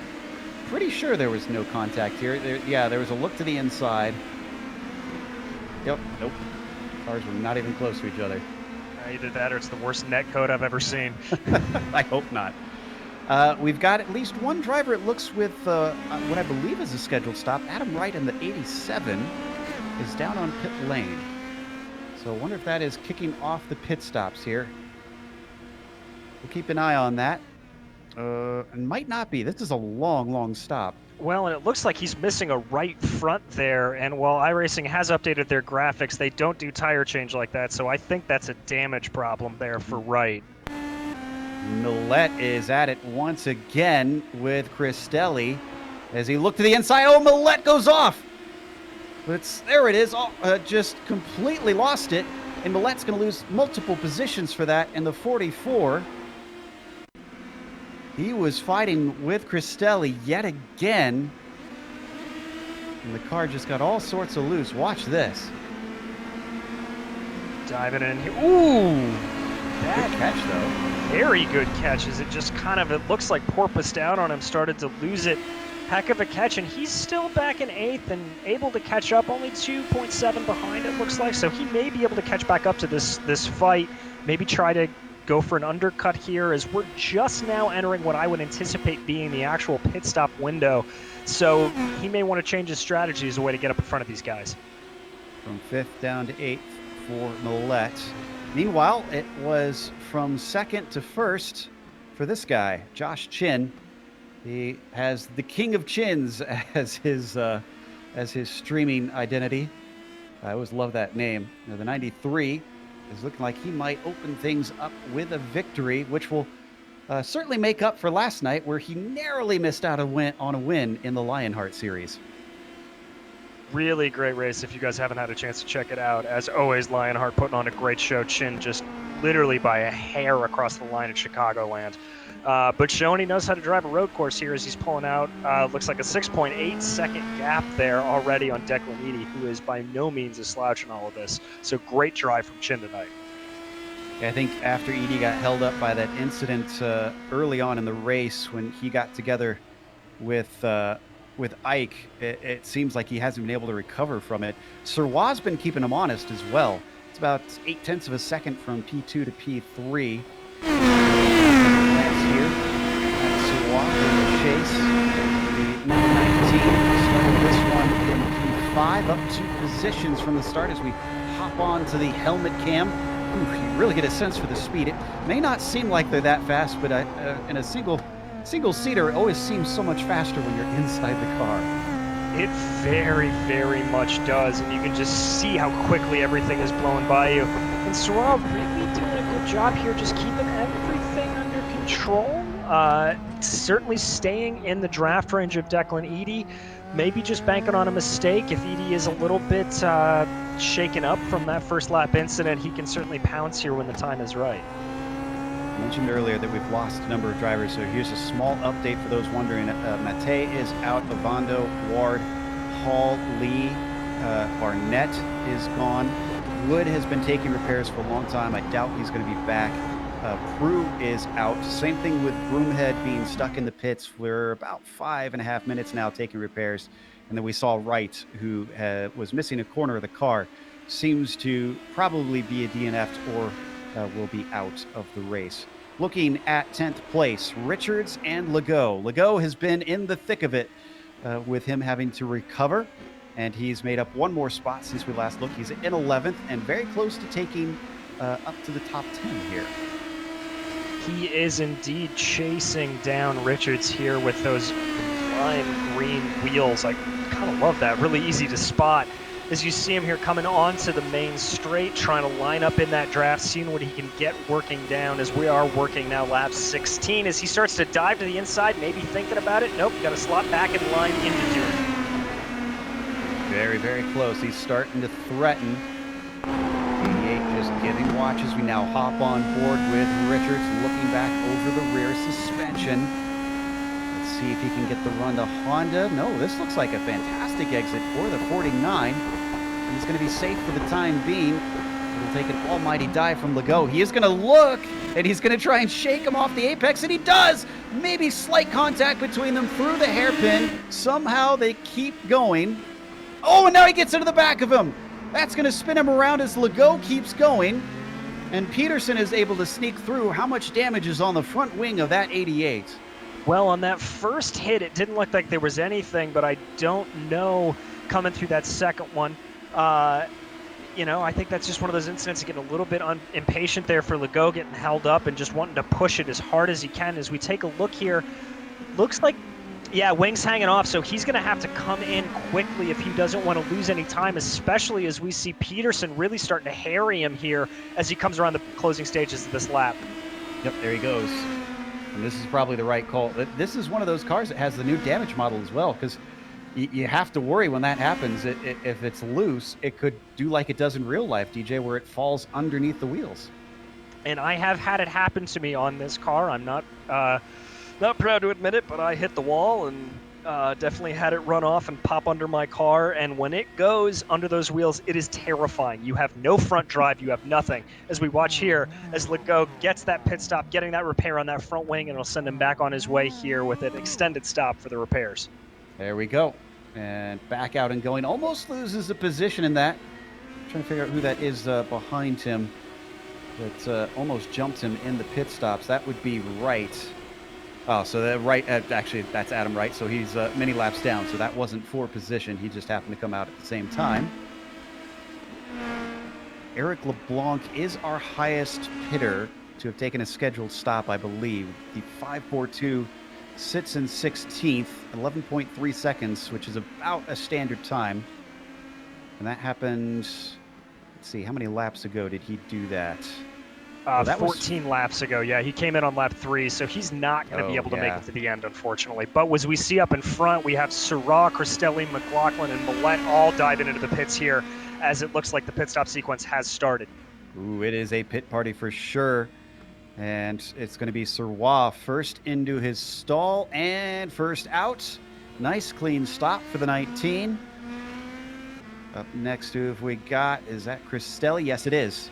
Pretty sure there was no contact here. There was a look to the inside. Yep, nope. Cars were not even close to each other. Either that or it's the worst net code I've ever seen. I hope not. We've got at least one driver, it looks, with what I believe is a scheduled stop. Adam Wright in the 87 is down on pit lane. So I wonder if that is kicking off the pit stops here. We'll keep an eye on that. It might not be. This is a long, long stop. Well, and it looks like he's missing a right front there, and while iRacing has updated their graphics, they don't do tire change like that, so I think that's a damage problem there for Wright. Millet is at it once again with Cristelli as he looked to the inside. Oh, Millet goes off! But there it is. Just completely lost it, and Millet's going to lose multiple positions for that in the 44. He was fighting with Cristelli yet again, and the car just got all sorts of loose. Watch this. Diving in here. Ooh! Good catch, though. Very good catch, as it just it looks like porpoised down on him, started to lose it Heck of a catch, and he's still back in 8th and able to catch up, only 2.7 behind, it looks like. So he may be able to catch back up to this fight, maybe try to go for an undercut here, as we're just now entering what I would anticipate being the actual pit stop window. So he may want to change his strategy as a way to get up in front of these guys. From 5th down to 8th for Millette. Meanwhile, it was from 2nd to 1st for this guy, Josh Chin. He has the King of Chins as his streaming identity. I always love that name. Now, the 93 is looking like he might open things up with a victory, which will certainly make up for last night, where he narrowly missed out on a win in the Lionheart Series. Really great race if you guys haven't had a chance to check it out. As always, Lionheart putting on a great show. Chin just literally by a hair across the line at Chicagoland. But Shoney knows how to drive a road course here as he's pulling out. Looks like a 6.8 second gap there already on Declan Eady, who is by no means a slouch in all of this. So great drive from Chin tonight. I think after Edie got held up by that incident early on in the race when he got together with Ike, it seems like he hasn't been able to recover from it. Serwaz's been keeping him honest as well. It's about 0.8 of a second from P2 to P3. That's here. That's Serwaz in the chase. The number 19 started this one in P5, up 2 positions from the start as we hop on to the helmet cam. You really get a sense for the speed. It may not seem like they're that fast, but in a single-seater, it always seems so much faster when you're inside the car. It very, very much does, and you can just see how quickly everything is blown by you. And Serwaz really doing a good job here, just keeping everything under control. Certainly staying in the draft range of Declan Eady. Maybe just banking on a mistake. If Eady is a little bit shaken up from that first lap incident, he can certainly pounce here when the time is right. I mentioned earlier that we've lost a number of drivers, so here's a small update for those wondering. Mate is out, Ovando, Ward, Hall, Lee, Barnett is gone. Wood has been taking repairs for a long time. I doubt he's going to be back. Prue is out. Same thing with Broomhead being stuck in the pits for about 5.5 minutes now, taking repairs. And then we saw Wright, who was missing a corner of the car, seems to probably be a DNF'd or will be out of the race. Looking at 10th place, Richards and Legault. Legault has been in the thick of it with him having to recover, and he's made up one more spot since we last looked. He's in 11th and very close to taking up to the top 10 here. He is indeed chasing down Richards here with those lime green wheels. I kind of love that. Really easy to spot. As you see him here coming onto the main straight, trying to line up in that draft, seeing what he can get working down as we are working now lap 16. As he starts to dive to the inside, maybe thinking about it. Nope, got to slot back in line into Dune. Very, very close. He's starting to threaten. 88 just giving watches. We now hop on board with Richards, looking back over the rear suspension. Let's see if he can get the run to Honda. No, this looks like a fantastic exit for the 49. He's going to be safe for the time being. It'll take an almighty dive from Legault. He is going to look, and he's going to try and shake him off the apex, and he does! Maybe slight contact between them through the hairpin. Somehow they keep going. Oh, and now he gets into the back of him. That's going to spin him around as Legault keeps going. And Peterson is able to sneak through. How much damage is on the front wing of that 88? Well, on that first hit, it didn't look like there was anything, but I don't know coming through that second one. I think that's just one of those incidents of getting a little bit impatient there for Legault, getting held up and just wanting to push it as hard as he can. As we take a look here, looks like, yeah, wings hanging off, so he's going to have to come in quickly if he doesn't want to lose any time, especially as we see Peterson really starting to harry him here as he comes around the closing stages of this lap. Yep, there he goes. And this is probably the right call. This is one of those cars that has the new damage model as well, because you have to worry when that happens. If it's loose, it could do like it does in real life, DJ, where it falls underneath the wheels. And I have had it happen to me on this car. I'm not proud to admit it, but I hit the wall and definitely had it run off and pop under my car. And when it goes under those wheels, it is terrifying. You have no front drive. You have nothing. As we watch here, as Legault gets that pit stop, getting that repair on that front wing, and it'll send him back on his way here with an extended stop for the repairs. There we go. And back out and going. Almost loses the position in that. Trying to figure out who that is behind him. That almost jumped him in the pit stops. That would be Wright. Oh, so that Wright, actually, that's Adam Wright. So he's many laps down. So that wasn't for position. He just happened to come out at the same time. Eric LeBlanc is our highest pitter to have taken a scheduled stop, I believe. The 5:42 sits in 16th, 11.3 seconds, which is about a standard time. And that happened, let's see, how many laps ago did he do that? That 14 laps ago. Yeah, he came in on lap 3, so he's not going to be able to make it to the end, unfortunately. But as we see up in front, we have Syrah, Cristelli, McLaughlin, and Millette all diving into the pits here, as it looks like the pit stop sequence has started. Ooh, it is a pit party for sure. And it's going to be Syrah first into his stall and first out. Nice clean stop for the 19. Up next to if we got, is that Cristelli? Yes, it is.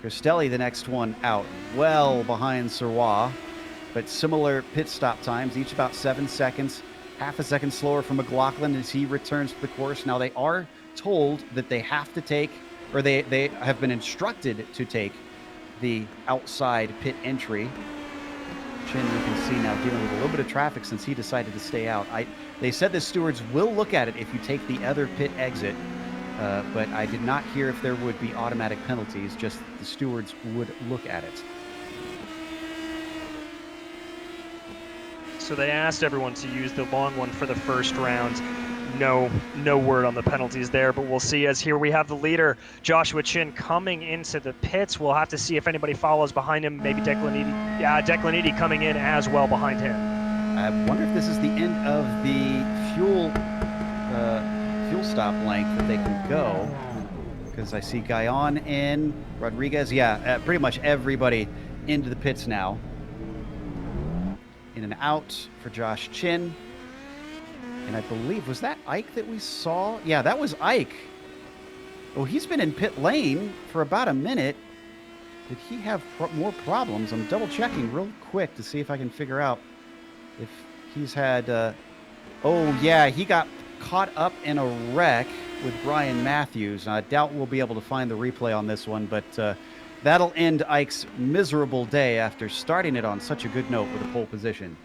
Cristelli, the next one out, well behind Syrah, but similar pit stop times, each about 7 seconds, half a second slower for McLaughlin as he returns to the course. Now, they are told that they have to take, or they have been instructed to take the outside pit entry. Chin, we can see now, dealing with a little bit of traffic since he decided to stay out. They said the stewards will look at it if you take the other pit exit. But I did not hear if there would be automatic penalties, just the stewards would look at it. So they asked everyone to use the long one for the first round. No word on the penalties there, but we'll see. As here we have the leader, Joshua Chin, coming into the pits. We'll have to see if anybody follows behind him. Maybe Declan Eady. Yeah, Declan Eady coming in as well behind him. I wonder if this is the end of the fuel stop length that they can go, because I see Guyon in, Rodriguez, pretty much everybody into the pits now. In and out for Josh Chin. And I believe, was that Ike that we saw? Yeah, that was Ike. Oh, he's been in pit lane for about a minute. Did he have more problems? I'm double checking real quick to see if I can figure out if he's had, oh yeah, he got caught up in a wreck with Brian Matthews. I doubt we'll be able to find the replay on this one, but that'll end Ike's miserable day after starting it on such a good note with a pole position.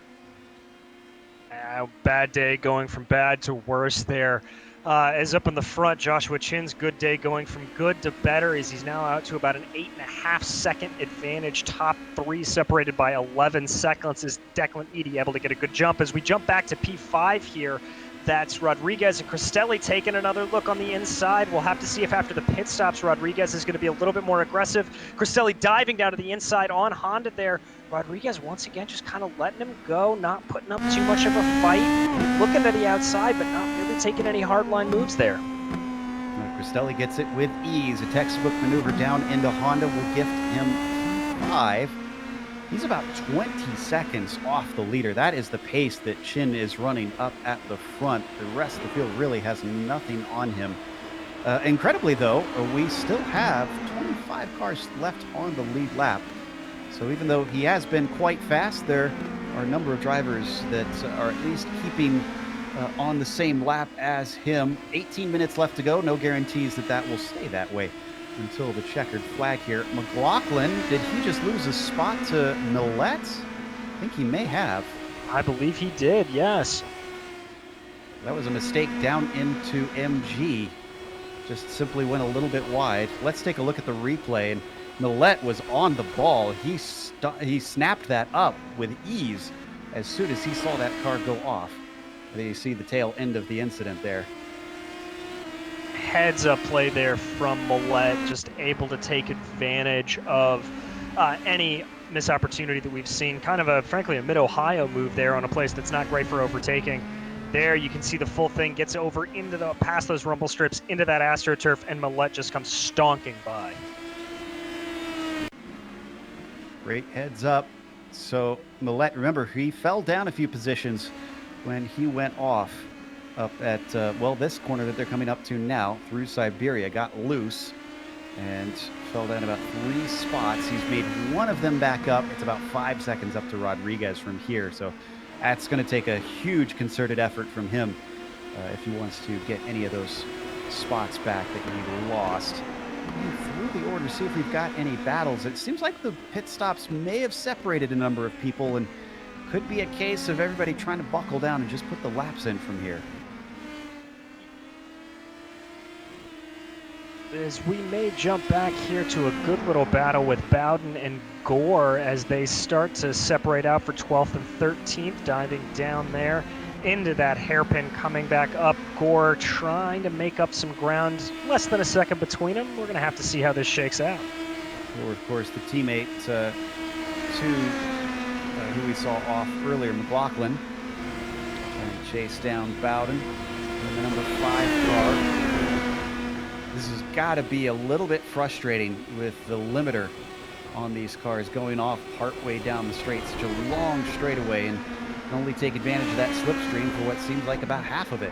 Bad day going from bad to worse there. As up in the front, Joshua Chin's good day going from good to better as he's now out to about an 8.5 second advantage. Top 3 separated by 11 seconds. Is Declan Eady able to get a good jump? As we jump back to P5 here, that's Rodriguez and Cristelli taking another look on the inside. We'll have to see if after the pit stops, Rodriguez is going to be a little bit more aggressive. Cristelli diving down to the inside on Honda there. Rodriguez once again just kind of letting him go, not putting up too much of a fight. Looking to the outside, but not really taking any hardline moves there. Cristelli gets it with ease. A textbook maneuver down into Honda will gift him 5. He's about 20 seconds off the leader. That is the pace that Chin is running up at the front. The rest of the field really has nothing on him. Incredibly, though, we still have 25 cars left on the lead lap. So even though he has been quite fast, there are a number of drivers that are at least keeping on the same lap as him. 18 minutes left to go. No guarantees that that will stay that way until the checkered flag here. McLaughlin, did he just lose a spot to Millette? I think he may have. I believe he did, yes. That was a mistake down into MG. Just simply went a little bit wide. Let's take a look at the replay. And Millette was on the ball. He snapped that up with ease as soon as he saw that car go off. There you see the tail end of the incident there. Heads up play there from Millette, just able to take advantage of any missed opportunity that we've seen. Kind of frankly, a mid-Ohio move there on a place that's not great for overtaking. There you can see the full thing gets over into past those rumble strips into that AstroTurf, and Millette just comes stonking by. Great heads up. So Millette, remember, he fell down a few positions when he went off up at, this corner that they're coming up to now through Siberia. Got loose and fell down about 3 spots. He's made one of them back up. It's about 5 seconds up to Rodriguez from here. So that's going to take a huge concerted effort from him if he wants to get any of those spots back that he lost. Through the order, see if we've got any battles. It seems like the pit stops may have separated a number of people, and could be a case of everybody trying to buckle down and just put the laps in from here. As we may jump back here to a good little battle with Bowden and Gore as they start to separate out for 12th and 13th, diving down there into that hairpin, coming back up. Gore trying to make up some ground, less than a second between them. We're going to have to see how this shakes out. Or, of course, the teammate to who we saw off earlier, McLaughlin, trying to chase down Bowden in the number 5 car. This has got to be a little bit frustrating with the limiter on these cars going off partway down the straight, such a long straightaway, and can only take advantage of that slipstream for what seems like about half of it.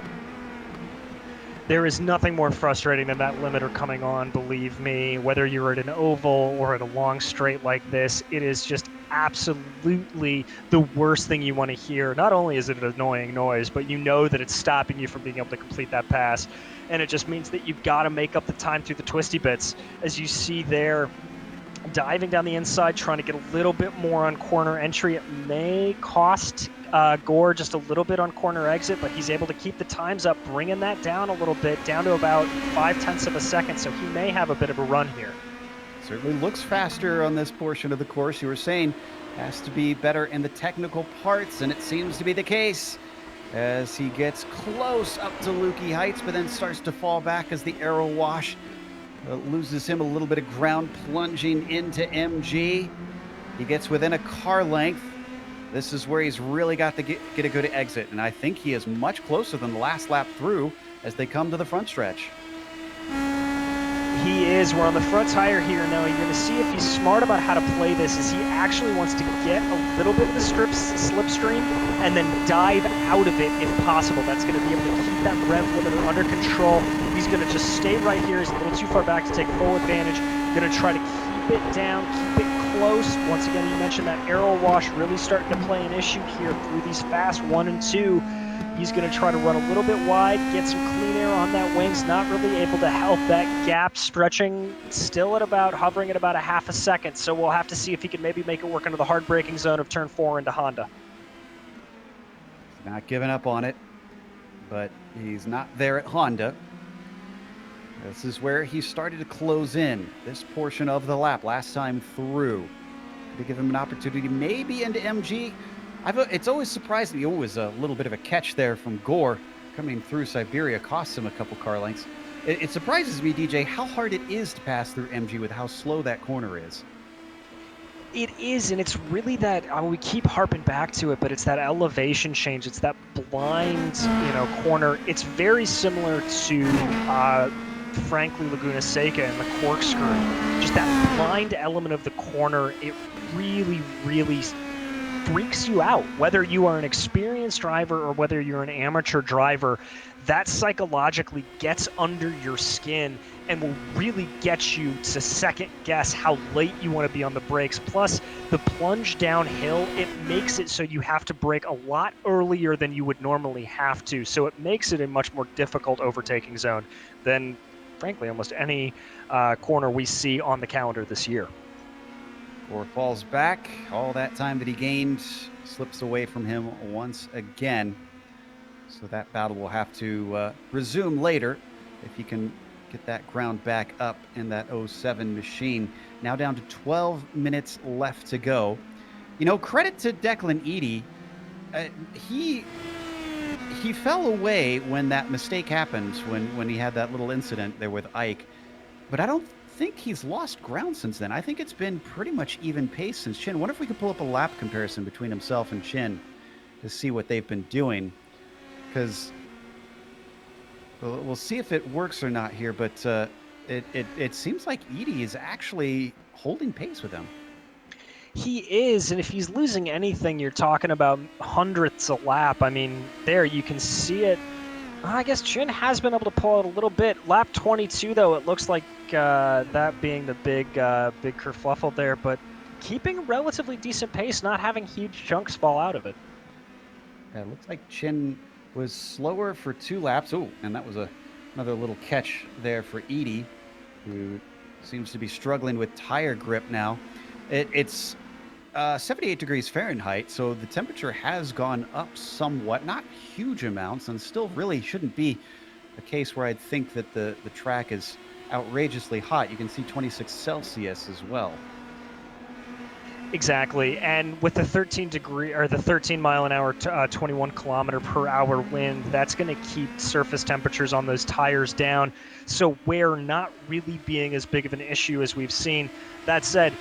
There is nothing more frustrating than that limiter coming on, believe me. Whether you're at an oval or at a long straight like this, it is just absolutely the worst thing you want to hear. Not only is it an annoying noise, but you know that it's stopping you from being able to complete that pass. And it just means that you've got to make up the time through the twisty bits. As you see there, diving down the inside, trying to get a little bit more on corner entry. It may cost Gore just a little bit on corner exit, but he's able to keep the times up, bringing that down a little bit, down to about 0.5 of a second, so he may have a bit of a run here. Certainly looks faster on this portion of the course. You were saying has to be better in the technical parts, and it seems to be the case as he gets close up to Lukey Heights, but then starts to fall back as the arrow wash loses him a little bit of ground, plunging into MG. He gets within a car length. This is where he's really got to get a good exit, and I think he is much closer than the last lap through as they come to the front stretch. He is. We're on the front tire here now. You're going to see if he's smart about how to play this, is he actually wants to get a little bit of the slipstream and then dive out of it if possible. That's going to be able to keep that rev limiter under control. He's going to just stay right here. He's a little too far back to take full advantage. Going to try to keep it down, keep it close. Once again, you mentioned that arrow wash really starting to play an issue here through these fast 1 and 2. He's going to try to run a little bit wide, get some clean air on that wings, not really able to help that gap, stretching still at about, hovering at about 0.5 second. So we'll have to see if he can maybe make it work into the hard braking zone of turn 4 into Honda. Not giving up on it, but he's not there at Honda. This is where he started to close in this portion of the lap last time through. To give him an opportunity maybe into MG. It's always surprised me. Always a little bit of a catch there from Gore coming through Siberia. Costs him a couple car lengths. It surprises me, DJ, how hard it is to pass through MG with how slow that corner is. It is, and it's really that, we keep harping back to it, but it's that elevation change. It's that blind, corner. It's very similar to, frankly, Laguna Seca and the corkscrew. Just that blind element of the corner, it really, really freaks you out. Whether you are an experienced driver or whether you're an amateur driver, that psychologically gets under your skin and will really get you to second guess how late you want to be on the brakes. Plus, the plunge downhill, it makes it so you have to brake a lot earlier than you would normally have to. So it makes it a much more difficult overtaking zone than, frankly, almost any corner we see on the calendar this year. Gore falls back. All that time that he gained slips away from him once again. So that battle will have to resume later if he can get that ground back up in that 07 machine. Now down to 12 minutes left to go. Credit to Declan Eady. He fell away when that mistake happened, when he had that little incident there with Ike. But I don't think he's lost ground since then. I think it's been pretty much even pace since Chin. Wonder if we could pull up a lap comparison between himself and Chin to see what they've been doing. Because we'll see if it works or not here, but it seems like Eady is actually holding pace with him. He is, and if he's losing anything, you're talking about hundredths a lap. I mean, there you can see it. I guess Chin has been able to pull it a little bit. Lap 22, though, it looks like that being the big kerfluffle there, but keeping a relatively decent pace, not having huge chunks fall out of it. Yeah, it looks like Chin was slower for 2 laps. Oh, and that was another little catch there for Edie, who seems to be struggling with tire grip now. It's 78 degrees Fahrenheit, so the temperature has gone up somewhat, not huge amounts, and still really shouldn't be a case where I'd think that the track is outrageously hot. You can see 26 Celsius as well. Exactly, and with the 13 mile an hour, 21 kilometer per hour wind, that's going to keep surface temperatures on those tires down. So wear not really being as big of an issue as we've seen. That said,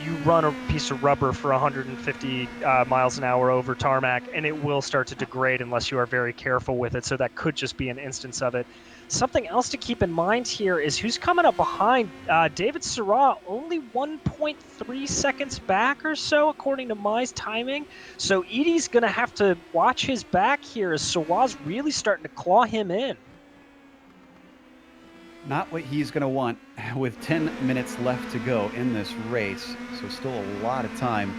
you run a piece of rubber for 150 miles an hour over tarmac, and it will start to degrade unless you are very careful with it. So that could just be an instance of it. Something else to keep in mind here is who's coming up behind. David Syrah, only 1.3 seconds back or so, according to my timing. So Edie's going to have to watch his back here as Syrah's really starting to claw him in. Not what he's going to want with 10 minutes left to go in this race. So still a lot of time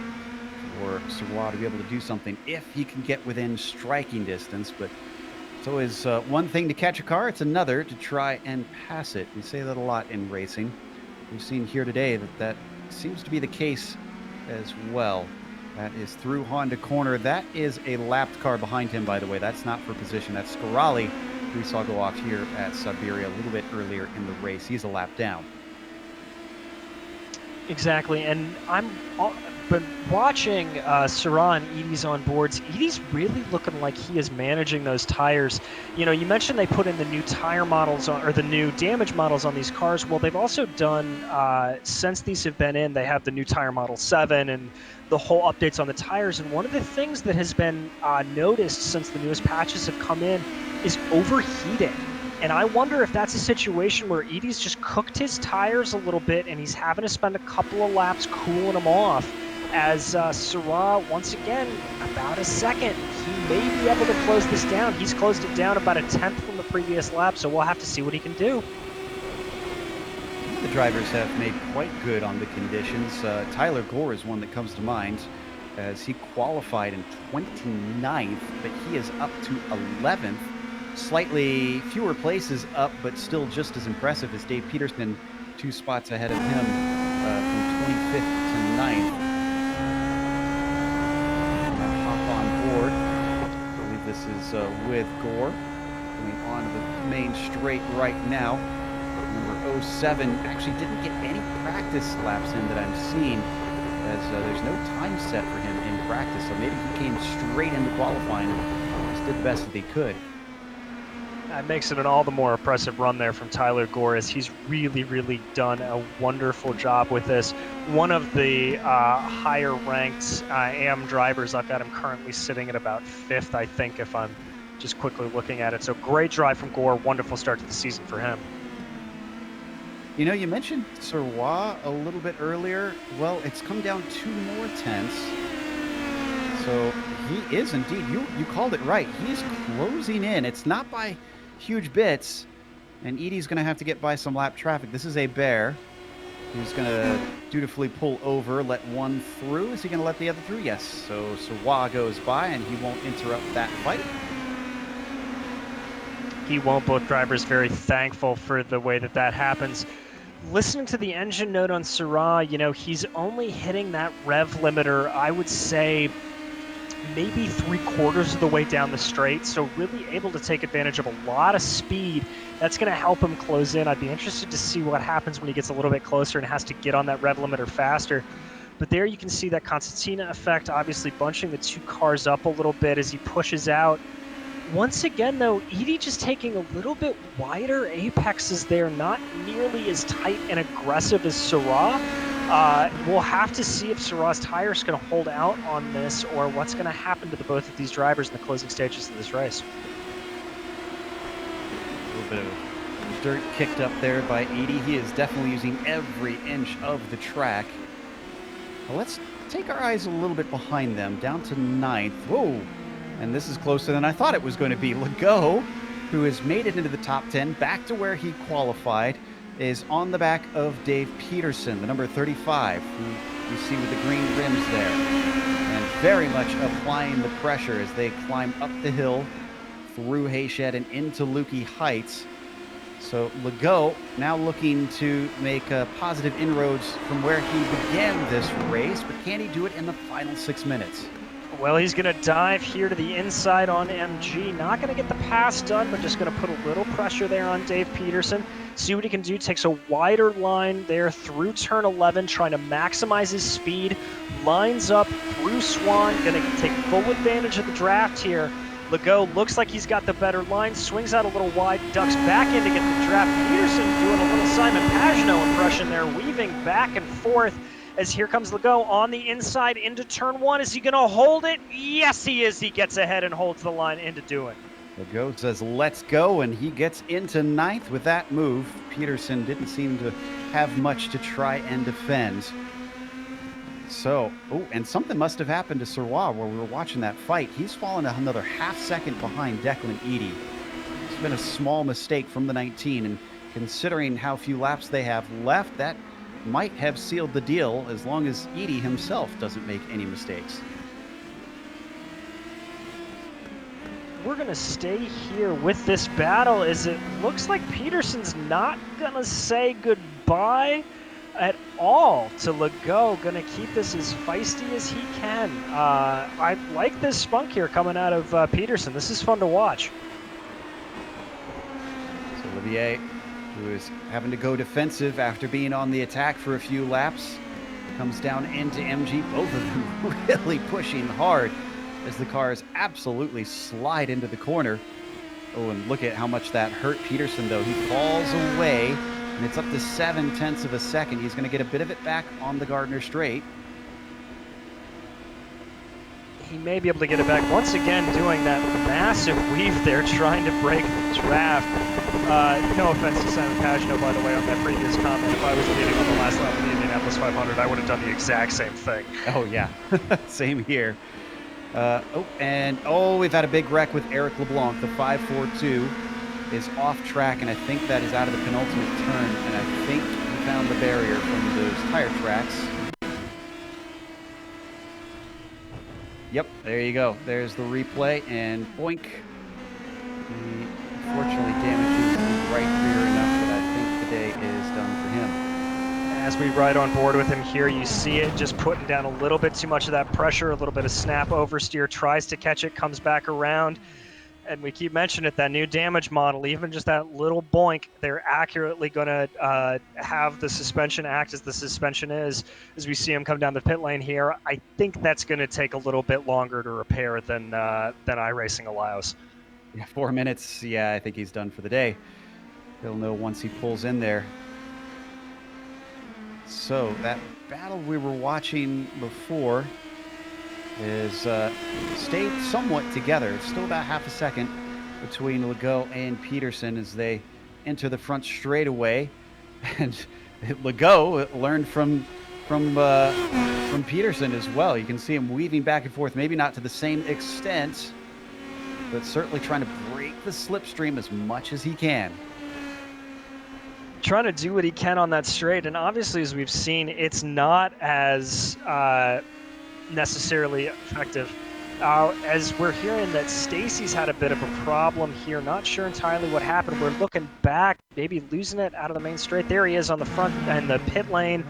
for Syrah to be able to do something if he can get within striking distance. But it's always one thing to catch a car. It's another to try and pass it. We say that a lot in racing. We've seen here today that seems to be the case as well. That is through Honda corner. That is a lapped car behind him, by the way. That's not for position. That's Scarali, who we saw go off here at Siberia a little bit earlier in the race. He's a lap down. Exactly, and I'm been watching Syrah and Edie's on boards. Edie's really looking like he is managing those tires. You know, you mentioned they put in the new tire models or the new damage models on these cars. Well, they've also done, since these have been in, they have the new tire model 7 and the whole updates on the tires. And one of the things that has been noticed since the newest patches have come in is overheating. And I wonder if that's a situation where Edie's just cooked his tires a little bit and he's having to spend a couple of laps cooling them off. As Syrah, once again, about a second. He may be able to close this down. He's closed it down about a tenth from the previous lap, so we'll have to see what he can do. The drivers have made quite good on the conditions. Tyler Gore is one that comes to mind, as he qualified in 29th, but he is up to 11th. Slightly fewer places up, but still just as impressive as Dave Peterson, 2 spots ahead of him from 25th to 9th. Board. I believe this is with Gore going on to the main straight right now. Number 07 actually didn't get any practice laps in that I'm seeing, as there's no time set for him in practice, so maybe he came straight into qualifying and just did the best that he could. That makes it an all the more impressive run there from Tyler Gore, as he's really, really done a wonderful job with this. One of the higher ranked AM drivers, I've got him currently sitting at about 5th, I think, if I'm just quickly looking at it. So great drive from Gore, wonderful start to the season for him. You know, you mentioned Syrah a little bit earlier. Well, it's come down 2 more tenths. So he is indeed, you called it right. He's closing in. It's not by huge bits, and Edie's going to have to get by some lap traffic. This is a bear who's going to dutifully pull over, let one through. Is he going to let the other through? Yes. So Syrah goes by, and he won't interrupt that fight. He won't. Both drivers very thankful for the way that happens. Listening to the engine note on Syrah, you know, he's only hitting that rev limiter, I would say, maybe 3/4 of the way down the straight, so really able to take advantage of a lot of speed. That's going to help him close in. I'd be interested to see what happens when he gets a little bit closer and has to get on that rev limiter faster. But there you can see that concertina effect, obviously bunching the 2 cars up a little bit as he pushes out. Once again, though, Edie just taking a little bit wider apexes there, not nearly as tight and aggressive as Syrah. We'll have to see if Syrah's tire is going to hold out on this, or what's going to happen to the both of these drivers in the closing stages of this race. A little bit of dirt kicked up there by Edie. He is definitely using every inch of the track. Well, let's take our eyes a little bit behind them, down to 9th. Whoa! And this is closer than I thought it was going to be. Legault, who has made it into the top 10, back to where he qualified, is on the back of Dave Peterson, the number 35, who you see with the green rims there, and very much applying the pressure as they climb up the hill through Hayshed and into Lukey Heights. So Legault now looking to make positive inroads from where he began this race, but can he do it in the final 6 minutes? Well, he's going to dive here to the inside on MG. Not going to get the pass done, but just going to put a little pressure there on Dave Peterson. See what he can do. Takes a wider line there through turn 11, trying to maximize his speed. Lines up through Swan, going to take full advantage of the draft here. Legault looks like he's got the better line, swings out a little wide, ducks back in to get the draft. Peterson doing a little Simon Pagenaud impression there, weaving back and forth as here comes Legault on the inside into turn 1. Is he going to hold it? Yes, he is. He gets ahead and holds the line into doing. Legault says, let's go, and he gets into 9th with that move. Peterson didn't seem to have much to try and defend. So, and something must have happened to Serrois while we were watching that fight. He's fallen another half second behind Declan Eady. It's been a small mistake from the 19, and considering how few laps they have left, that might have sealed the deal as long as Eady himself doesn't make any mistakes. We're going to stay here with this battle as it looks like Peterson's not going to say goodbye at all to Legault. Going to keep this as feisty as he can. I like this spunk here coming out of Peterson. This is fun to watch. So Olivier, who is having to go defensive after being on the attack for a few laps, comes down into MG. Both of them really pushing hard as the cars absolutely slide into the corner. Oh, and look at how much that hurt Peterson, though. He falls away, and it's up to 0.7 of a second. He's going to get a bit of it back on the Gardner Straight. He may be able to get it back. Once again, doing that massive weave there, trying to break the draft. No offense to Simon Pagenaud, by the way, on that previous comment. If I was leading on the last lap of the Indianapolis 500, I would have done the exact same thing. Oh, yeah. Same here. We've had a big wreck with Eric LeBlanc. The 542 is off track, and I think that is out of the penultimate turn, and I think he found the barrier from those tire tracks. Yep, there you go. There's the replay, and boink. He unfortunately damages the right rear enough that I think the day is done for him. As we ride on board with him here, you see it just putting down a little bit too much of that pressure, a little bit of snap oversteer, tries to catch it, comes back around. And we keep mentioning it, that new damage model, even just that little boink, they're accurately going to have the suspension act as the suspension is. As we see him come down the pit lane here, I think that's going to take a little bit longer to repair than iRacing allows. Yeah, 4 minutes. Yeah, I think he's done for the day. He'll know once he pulls in there. So that battle we were watching before is stayed somewhat together. It's still about half a second between Legault and Peterson as they enter the front straightaway, and Legault learned from Peterson as well. You can see him weaving back and forth, maybe not to the same extent, but certainly trying to break the slipstream as much as he can. Trying to do what he can on that straight, and obviously, as we've seen, it's not as necessarily effective. As we're hearing that Stacy's had a bit of a problem here, not sure entirely what happened. We're looking back, maybe losing it out of the main straight. There he is on the front and the pit lane.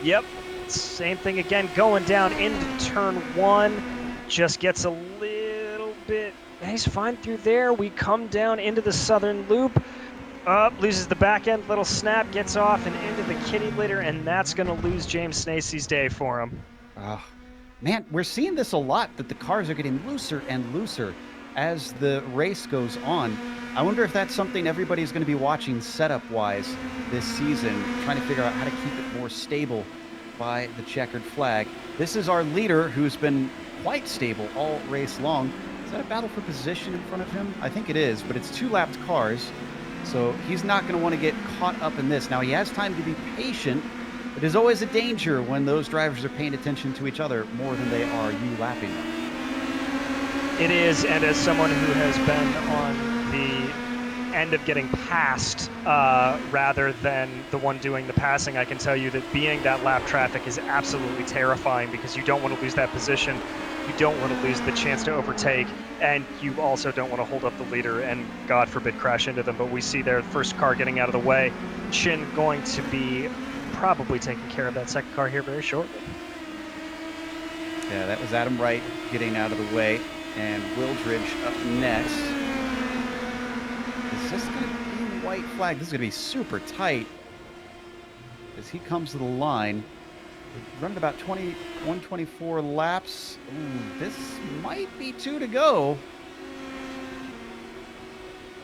Yep, same thing again, going down into turn 1. Just gets a little bit, he's fine through there. We come down into the southern loop. Loses the back end, little snap, gets off and into the kitty litter, and that's going to lose James Snacy's day for him. Man, we're seeing this a lot, that the cars are getting looser and looser as the race goes on. I wonder if that's something everybody's going to be watching setup-wise this season, trying to figure out how to keep it more stable by the checkered flag. This is our leader, who's been quite stable all race long. Is that a battle for position in front of him? I think it is, but it's 2-lapped cars. So he's not going to want to get caught up in this. Now, he has time to be patient. It is always a danger when those drivers are paying attention to each other more than they are you lapping them. It is, and as someone who has been on the end of getting passed rather than the one doing the passing, I can tell you that being that lap traffic is absolutely terrifying because you don't want to lose that position. You don't want to lose the chance to overtake, and you also don't want to hold up the leader and, God forbid, crash into them. But we see their first car getting out of the way. Chin going to be probably taking care of that second car here very shortly. Yeah, that was Adam Wright getting out of the way, and Wildridge up next. Is this going to be white flag? This is going to be super tight as he comes to the line. Running about 124 laps. Ooh, this might be 2 to go.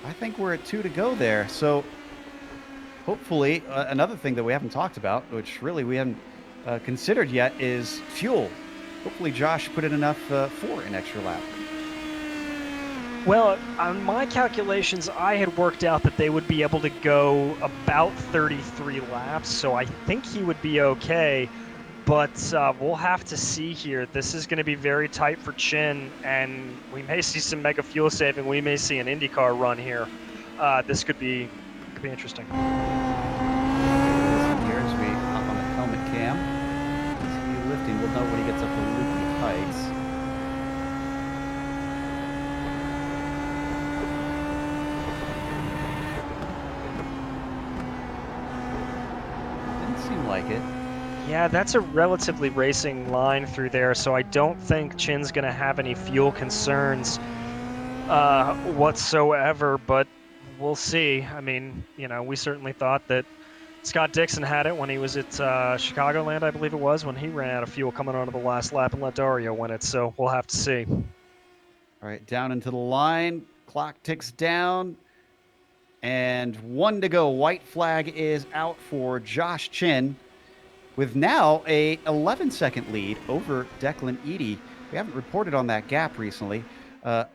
I think we're at 2 to go there. So hopefully, another thing that we haven't talked about, which really we haven't considered yet, is fuel. Hopefully Josh put in enough for an extra lap. Well, on my calculations, I had worked out that they would be able to go about 33 laps, so I think he would be okay. But we'll have to see here. This is going to be very tight for Chin, and we may see some mega fuel saving. We may see an IndyCar run here. This could be interesting. Here as we hop on the helmet cam. He's lifting. We'll know when he gets up to Loopy Heights. Didn't seem like it. Yeah, that's a relatively racing line through there, so I don't think Chin's going to have any fuel concerns whatsoever, but we'll see. I mean, you know, we certainly thought that Scott Dixon had it when he was at Chicagoland, I believe it was, when he ran out of fuel coming onto the last lap and let Dario win it, so we'll have to see. All right, down into the line. Clock ticks down. And 1 to go. White flag is out for Josh Chin, with now a 11-second lead over Declan Eady. We haven't reported on that gap recently. I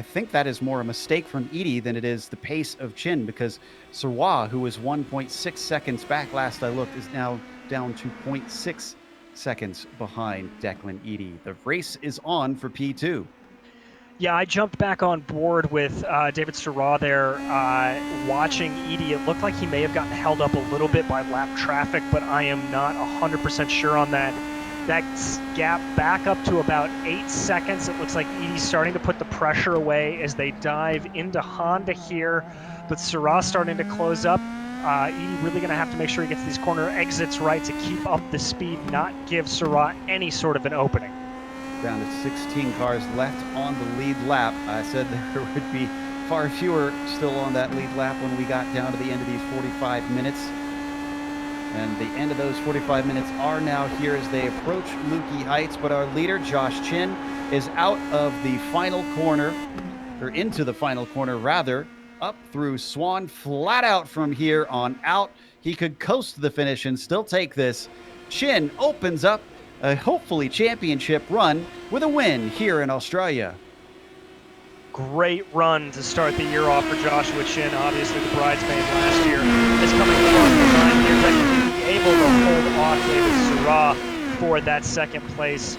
think that is more a mistake from Eady than it is the pace of Chin, because Sirwa, who was 1.6 seconds back last I looked, is now down to 0.6 seconds behind Declan Eady. The race is on for P2. Yeah, I jumped back on board with David Sirra there, watching Eady. It looked like he may have gotten held up a little bit by lap traffic, but I am not 100% sure on that. That gap back up to about 8 seconds. It looks like Eady's starting to put the pressure away as they dive into Honda here, but Sirra starting to close up. Eady really going to have to make sure he gets these corner exits right to keep up the speed, not give Sirra any sort of an opening. Down to 16 cars left on the lead lap. I said there would be far fewer still on that lead lap when we got down to the end of these 45 minutes. And the end of those 45 minutes are now here as they approach Lukey Heights. But our leader, Josh Chin, is out of the final corner, or into the final corner rather, up through Swan, flat out from here on out. He could coast to the finish and still take this. Chin opens up a hopefully championship run with a win here in Australia. Great run to start the year off for Joshua Chin. Obviously the bridesmaid last year is coming across the line here. Definitely able to hold off David Sirra for that second place.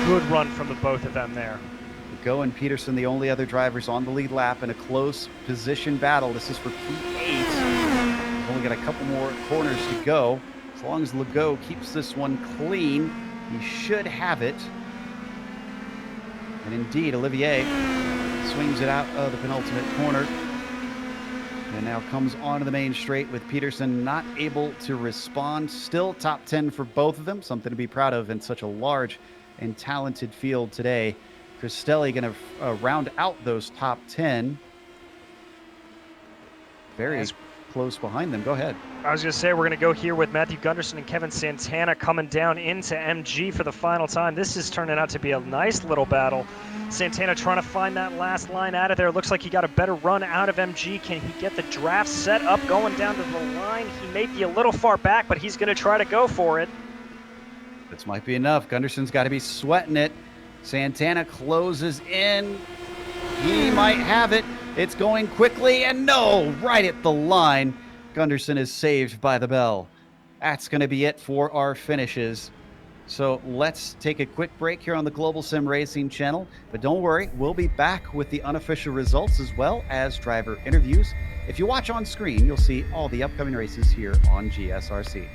Good run from the both of them there. Go and Peterson, the only other drivers on the lead lap in a close position battle. This is for P8. We've only got a couple more corners to go. As long as Legault keeps this one clean, he should have it. And indeed, Olivier swings it out of the penultimate corner and now comes onto the main straight with Peterson not able to respond. Still top 10 for both of them, something to be proud of in such a large and talented field today. Cristelli going to round out those top 10. Very close behind them. Go ahead. I was going to say, we're going to go here with Matthew Gunderson and Kevin Santana coming down into MG for the final time. This is turning out to be a nice little battle. Santana trying to find that last line out of there. Looks like he got a better run out of MG. Can he get the draft set up going down to the line? He may be a little far back, but he's going to try to go for it. This might be enough. Gunderson's got to be sweating it. Santana closes in. He might have it. It's going quickly, and no, right at the line. Gunderson is saved by the bell. That's going to be it for our finishes. So let's take a quick break here on the Global Sim Racing channel. But don't worry, we'll be back with the unofficial results as well as driver interviews. If you watch on screen, you'll see all the upcoming races here on GSRC.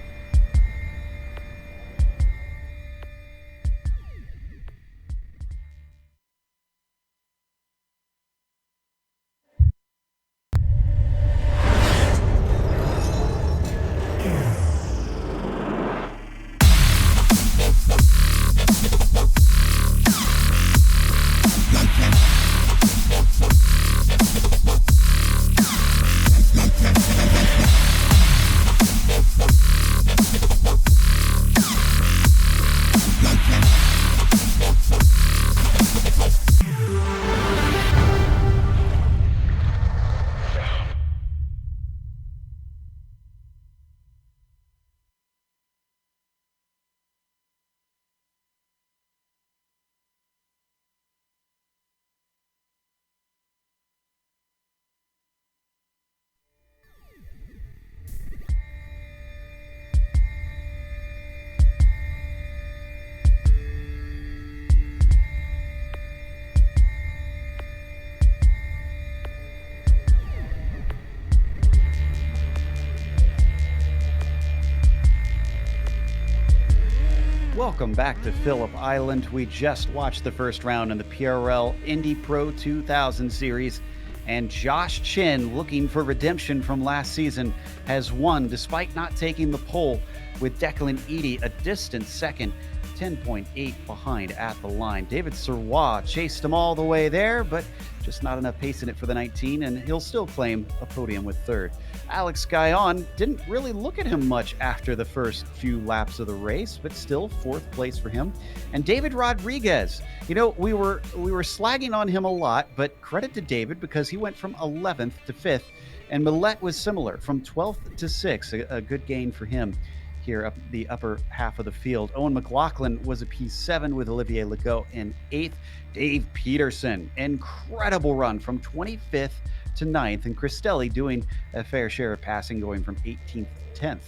Welcome back to Phillip Island. We just watched the first round in the PRL Indy Pro 2000 series, and Josh Chin, looking for redemption from last season, has won despite not taking the pole, with Declan Eady a distant second, 10.8 behind at the line. David Serrois chased him all the way there, but just not enough pace in it for the 19, and he'll still claim a podium with third. Alex Guyon didn't really look at him much after the first few laps of the race, but still fourth place for him. And David Rodriguez, we were slagging on him a lot, but credit to David because he went from 11th to 5th, and Millette was similar, from 12th to 6th, a good gain for him here up the upper half of the field. Owen McLaughlin was a P7 with Olivier Legault in 8th. Dave Peterson, incredible run from 25th to 9th, and Cristelli doing a fair share of passing, going from 18th to 10th.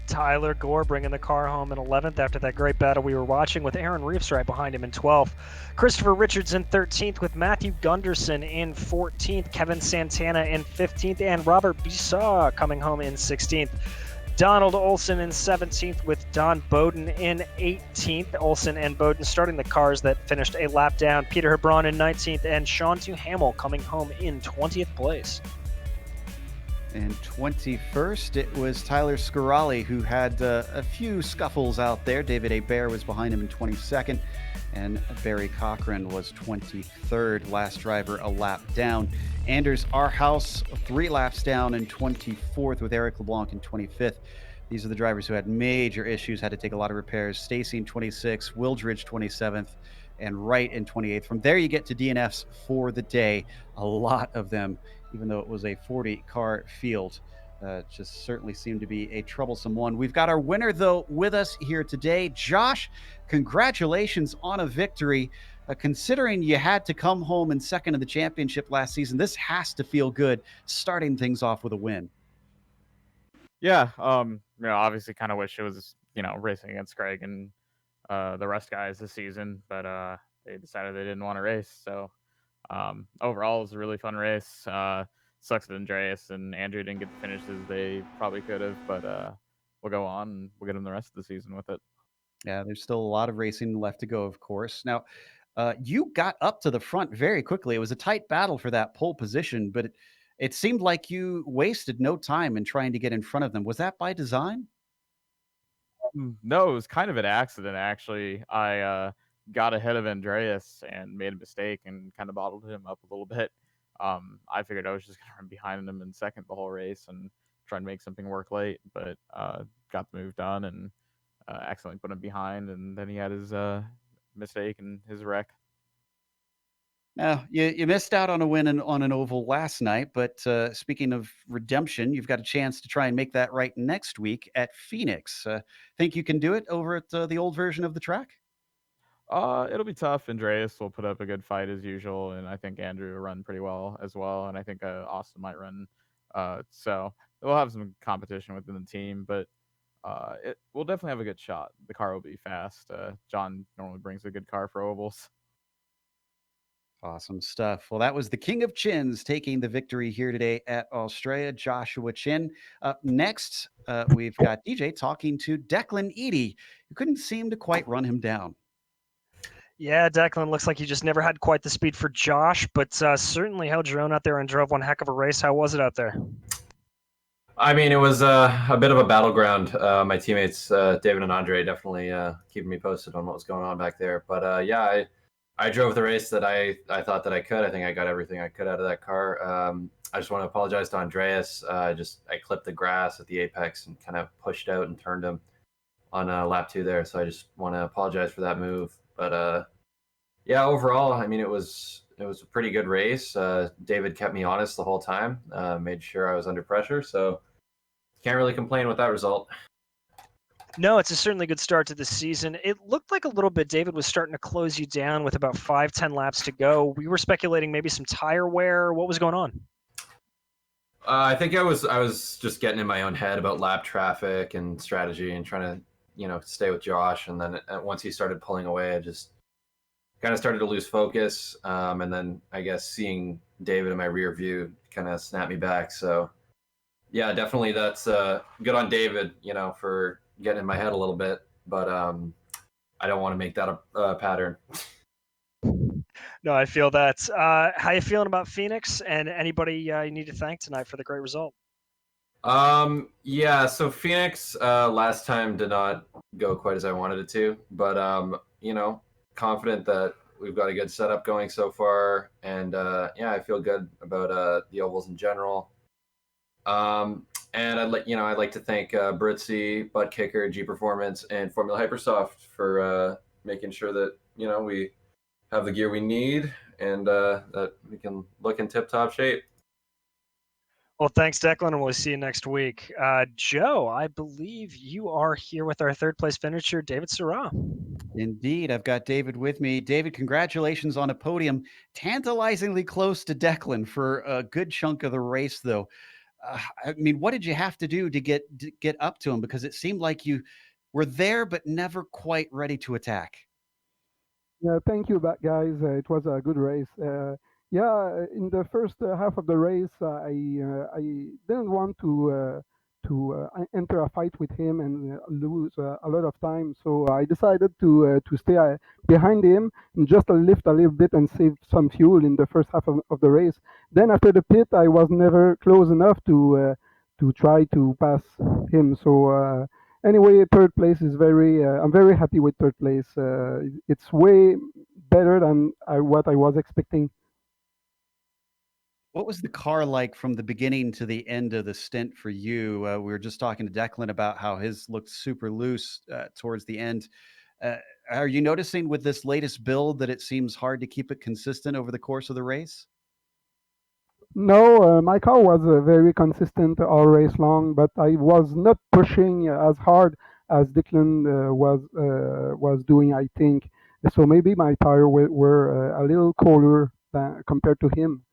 Tyler Gore bringing the car home in 11th after that great battle we were watching, with Aaron Reeves right behind him in 12th. Christopher Richards in 13th, with Matthew Gunderson in 14th, Kevin Santana in 15th, and Robert Bissau coming home in 16th. Donald Olson in 17th, with Don Bowden in 18th. Olson and Bowden starting the cars that finished a lap down. Peter Hebron in 19th, and Sean Duhamel coming home in 20th place. And 21st, it was Tyler Scarali, who had a few scuffles out there. David Hebert was behind him in 22nd, and Barry Cochran was 23rd. Last driver a lap down. Anders Arhaus 3 laps down in 24th, with Eric LeBlanc in 25th. These are the drivers who had major issues, had to take a lot of repairs. Stacy in 26th, Wildridge 27th, and Wright in 28th. From there, you get to DNFs for the day. A lot of them, even though it was a 40-car field. Just certainly seemed to be a troublesome one. We've got our winner, though, with us here today. Josh, congratulations on a victory. Considering you had to come home in second in the championship last season, this has to feel good, starting things off with a win. Yeah, obviously kind of wish it was, racing against Greg and the rest guys this season, but they decided they didn't want to race. So overall, it was a really fun race. Sucks that Andreas and Andrew didn't get the finishes they probably could have, but we'll go on and we'll get them the rest of the season with it. Yeah, there's still a lot of racing left to go, of course. Now, you got up to the front very quickly. It was a tight battle for that pole position, but it seemed like you wasted no time in trying to get in front of them. Was that by design? No, it was kind of an accident, actually. I got ahead of Andreas and made a mistake and kind of bottled him up a little bit. I figured I was just going to run behind him in second the whole race and try and make something work late, but got the move done and accidentally put him behind, and then he had his mistake and his wreck. Now, you missed out on a win on an oval last night, but speaking of redemption, you've got a chance to try and make that right next week at Phoenix. Think you can do it over at the old version of the track? It'll be tough. Andreas will put up a good fight as usual, and I think Andrew will run pretty well as well, and I think Austin might run. So we'll have some competition within the team, but we'll definitely have a good shot. The car will be fast. John normally brings a good car for ovals. Awesome stuff. Well, that was the King of Chins taking the victory here today at Australia, Joshua Chin. Up next, we've got DJ talking to Declan Eady, who couldn't seem to quite run him down. Yeah, Declan looks like he just never had quite the speed for Josh, but certainly held your own out there and drove one heck of a race. How was it out there? I mean, it was a bit of a battleground. My teammates, David and Andre, definitely keeping me posted on what was going on back there. But yeah, I drove the race that I thought that I could. I think I got everything I could out of that car. I just want to apologize to Andreas. I clipped the grass at the apex and kind of pushed out and turned him on lap 2 there. So I just want to apologize for that move. But yeah, overall, I mean, it was a pretty good race. David kept me honest the whole time, made sure I was under pressure. So can't really complain with that result. No, it's a certainly good start to the season. It looked like a little bit David was starting to close you down with about 5-10 laps to go. We were speculating maybe some tire wear. What was going on? I think I was just getting in my own head about lap traffic and strategy and trying to, stay with Josh. And then once he started pulling away, I just kind of started to lose focus. And then I guess seeing David in my rear view kind of snapped me back. So yeah, definitely that's good on David, for getting in my head a little bit. but I don't want to make that a pattern. No, I feel that. How you feeling about Phoenix, and anybody you need to thank tonight for the great result? Yeah, so Phoenix last time did not go quite as I wanted it to, but confident that we've got a good setup going so far, and yeah, I feel good about the ovals in general. And I'd like to thank Britzy, Butt Kicker, G Performance, and Formula Hypersoft for making sure that we have the gear we need and that we can look in tip-top shape. Well, thanks, Declan, and we'll see you next week. Joe, I believe you are here with our third place finisher, David Syrah. Indeed, I've got David with me. David, congratulations on a podium. Tantalizingly close to Declan for a good chunk of the race, though. I mean, what did you have to do to get up to him? Because it seemed like you were there, but never quite ready to attack. Yeah, thank you, guys. It was a good race. Yeah, in the first half of the race, I didn't want to enter a fight with him and lose a lot of time. So I decided to stay behind him and just lift a little bit and save some fuel in the first half of the race. Then after the pit, I was never close enough to try to pass him. So. Anyway, third place is I'm very happy with third place. It's way better than what I was expecting. What was the car like from the beginning to the end of the stint for you? We were just talking to Declan about how his looked super loose towards the end. Are you noticing with this latest build that it seems hard to keep it consistent over the course of the race? No, my car was very consistent all race long, but I was not pushing as hard as Declan was doing, I think. So maybe my tire were a little cooler compared to him.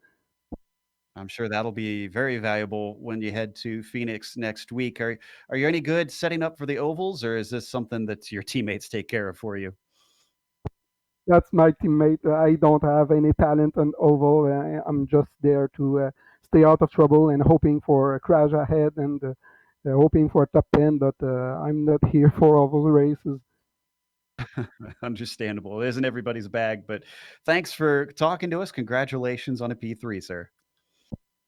I'm sure that'll be very valuable when you head to Phoenix next week. Are you any good setting up for the ovals, or is this something that your teammates take care of for you? That's my teammate. I don't have any talent on oval. I'm just there to stay out of trouble and hoping for a crash ahead and hoping for a top 10, but I'm not here for oval races. Understandable. It isn't everybody's bag, but thanks for talking to us. Congratulations on a P3, sir.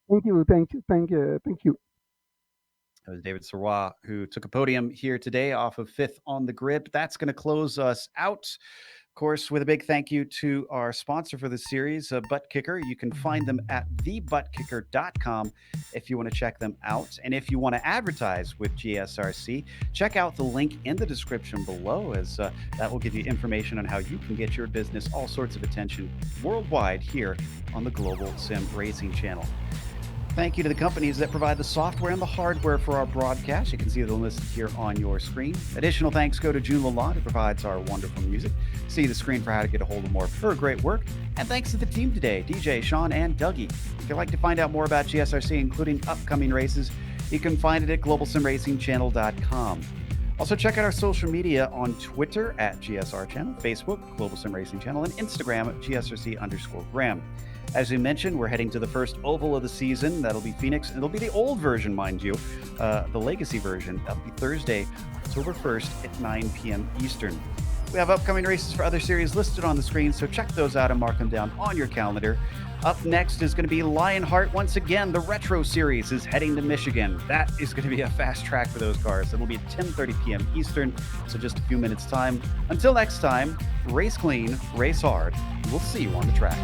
Thank you. Thank you. Thank you. Thank you. That was David Syrah, who took a podium here today off of 5th on the grid. That's going to close us out. Of course, with a big thank you to our sponsor for the series, Butt Kicker. You can find them at thebuttkicker.com if you want to check them out. And if you want to advertise with GSRC, check out the link in the description below, as that will give you information on how you can get your business all sorts of attention worldwide here on the Global Sim Racing channel. Thank you to the companies that provide the software and the hardware for our broadcast. You can see them listed here on your screen. Additional thanks go to June Lalonde, who provides our wonderful music. See the screen for how to get a hold of more of her great work. And thanks to the team today, DJ, Sean, and Dougie. If you'd like to find out more about GSRC, including upcoming races, you can find it at globalsimracingchannel.com. Also, check out our social media on Twitter at GSR Channel, Facebook, Global Sim Racing Channel, and Instagram at GSRC_Graham. As we mentioned, we're heading to the first oval of the season. That'll be Phoenix, and it'll be the old version, mind you, the legacy version. That'll be Thursday, October 1st at 9 p.m. Eastern. We have upcoming races for other series listed on the screen, so check those out and mark them down on your calendar. Up next is going to be Lionheart once again. The Retro Series is heading to Michigan. That is going to be a fast track for those cars. It'll be at 10:30 p.m. Eastern, so just a few minutes' time. Until next time, race clean, race hard. We'll see you on the track.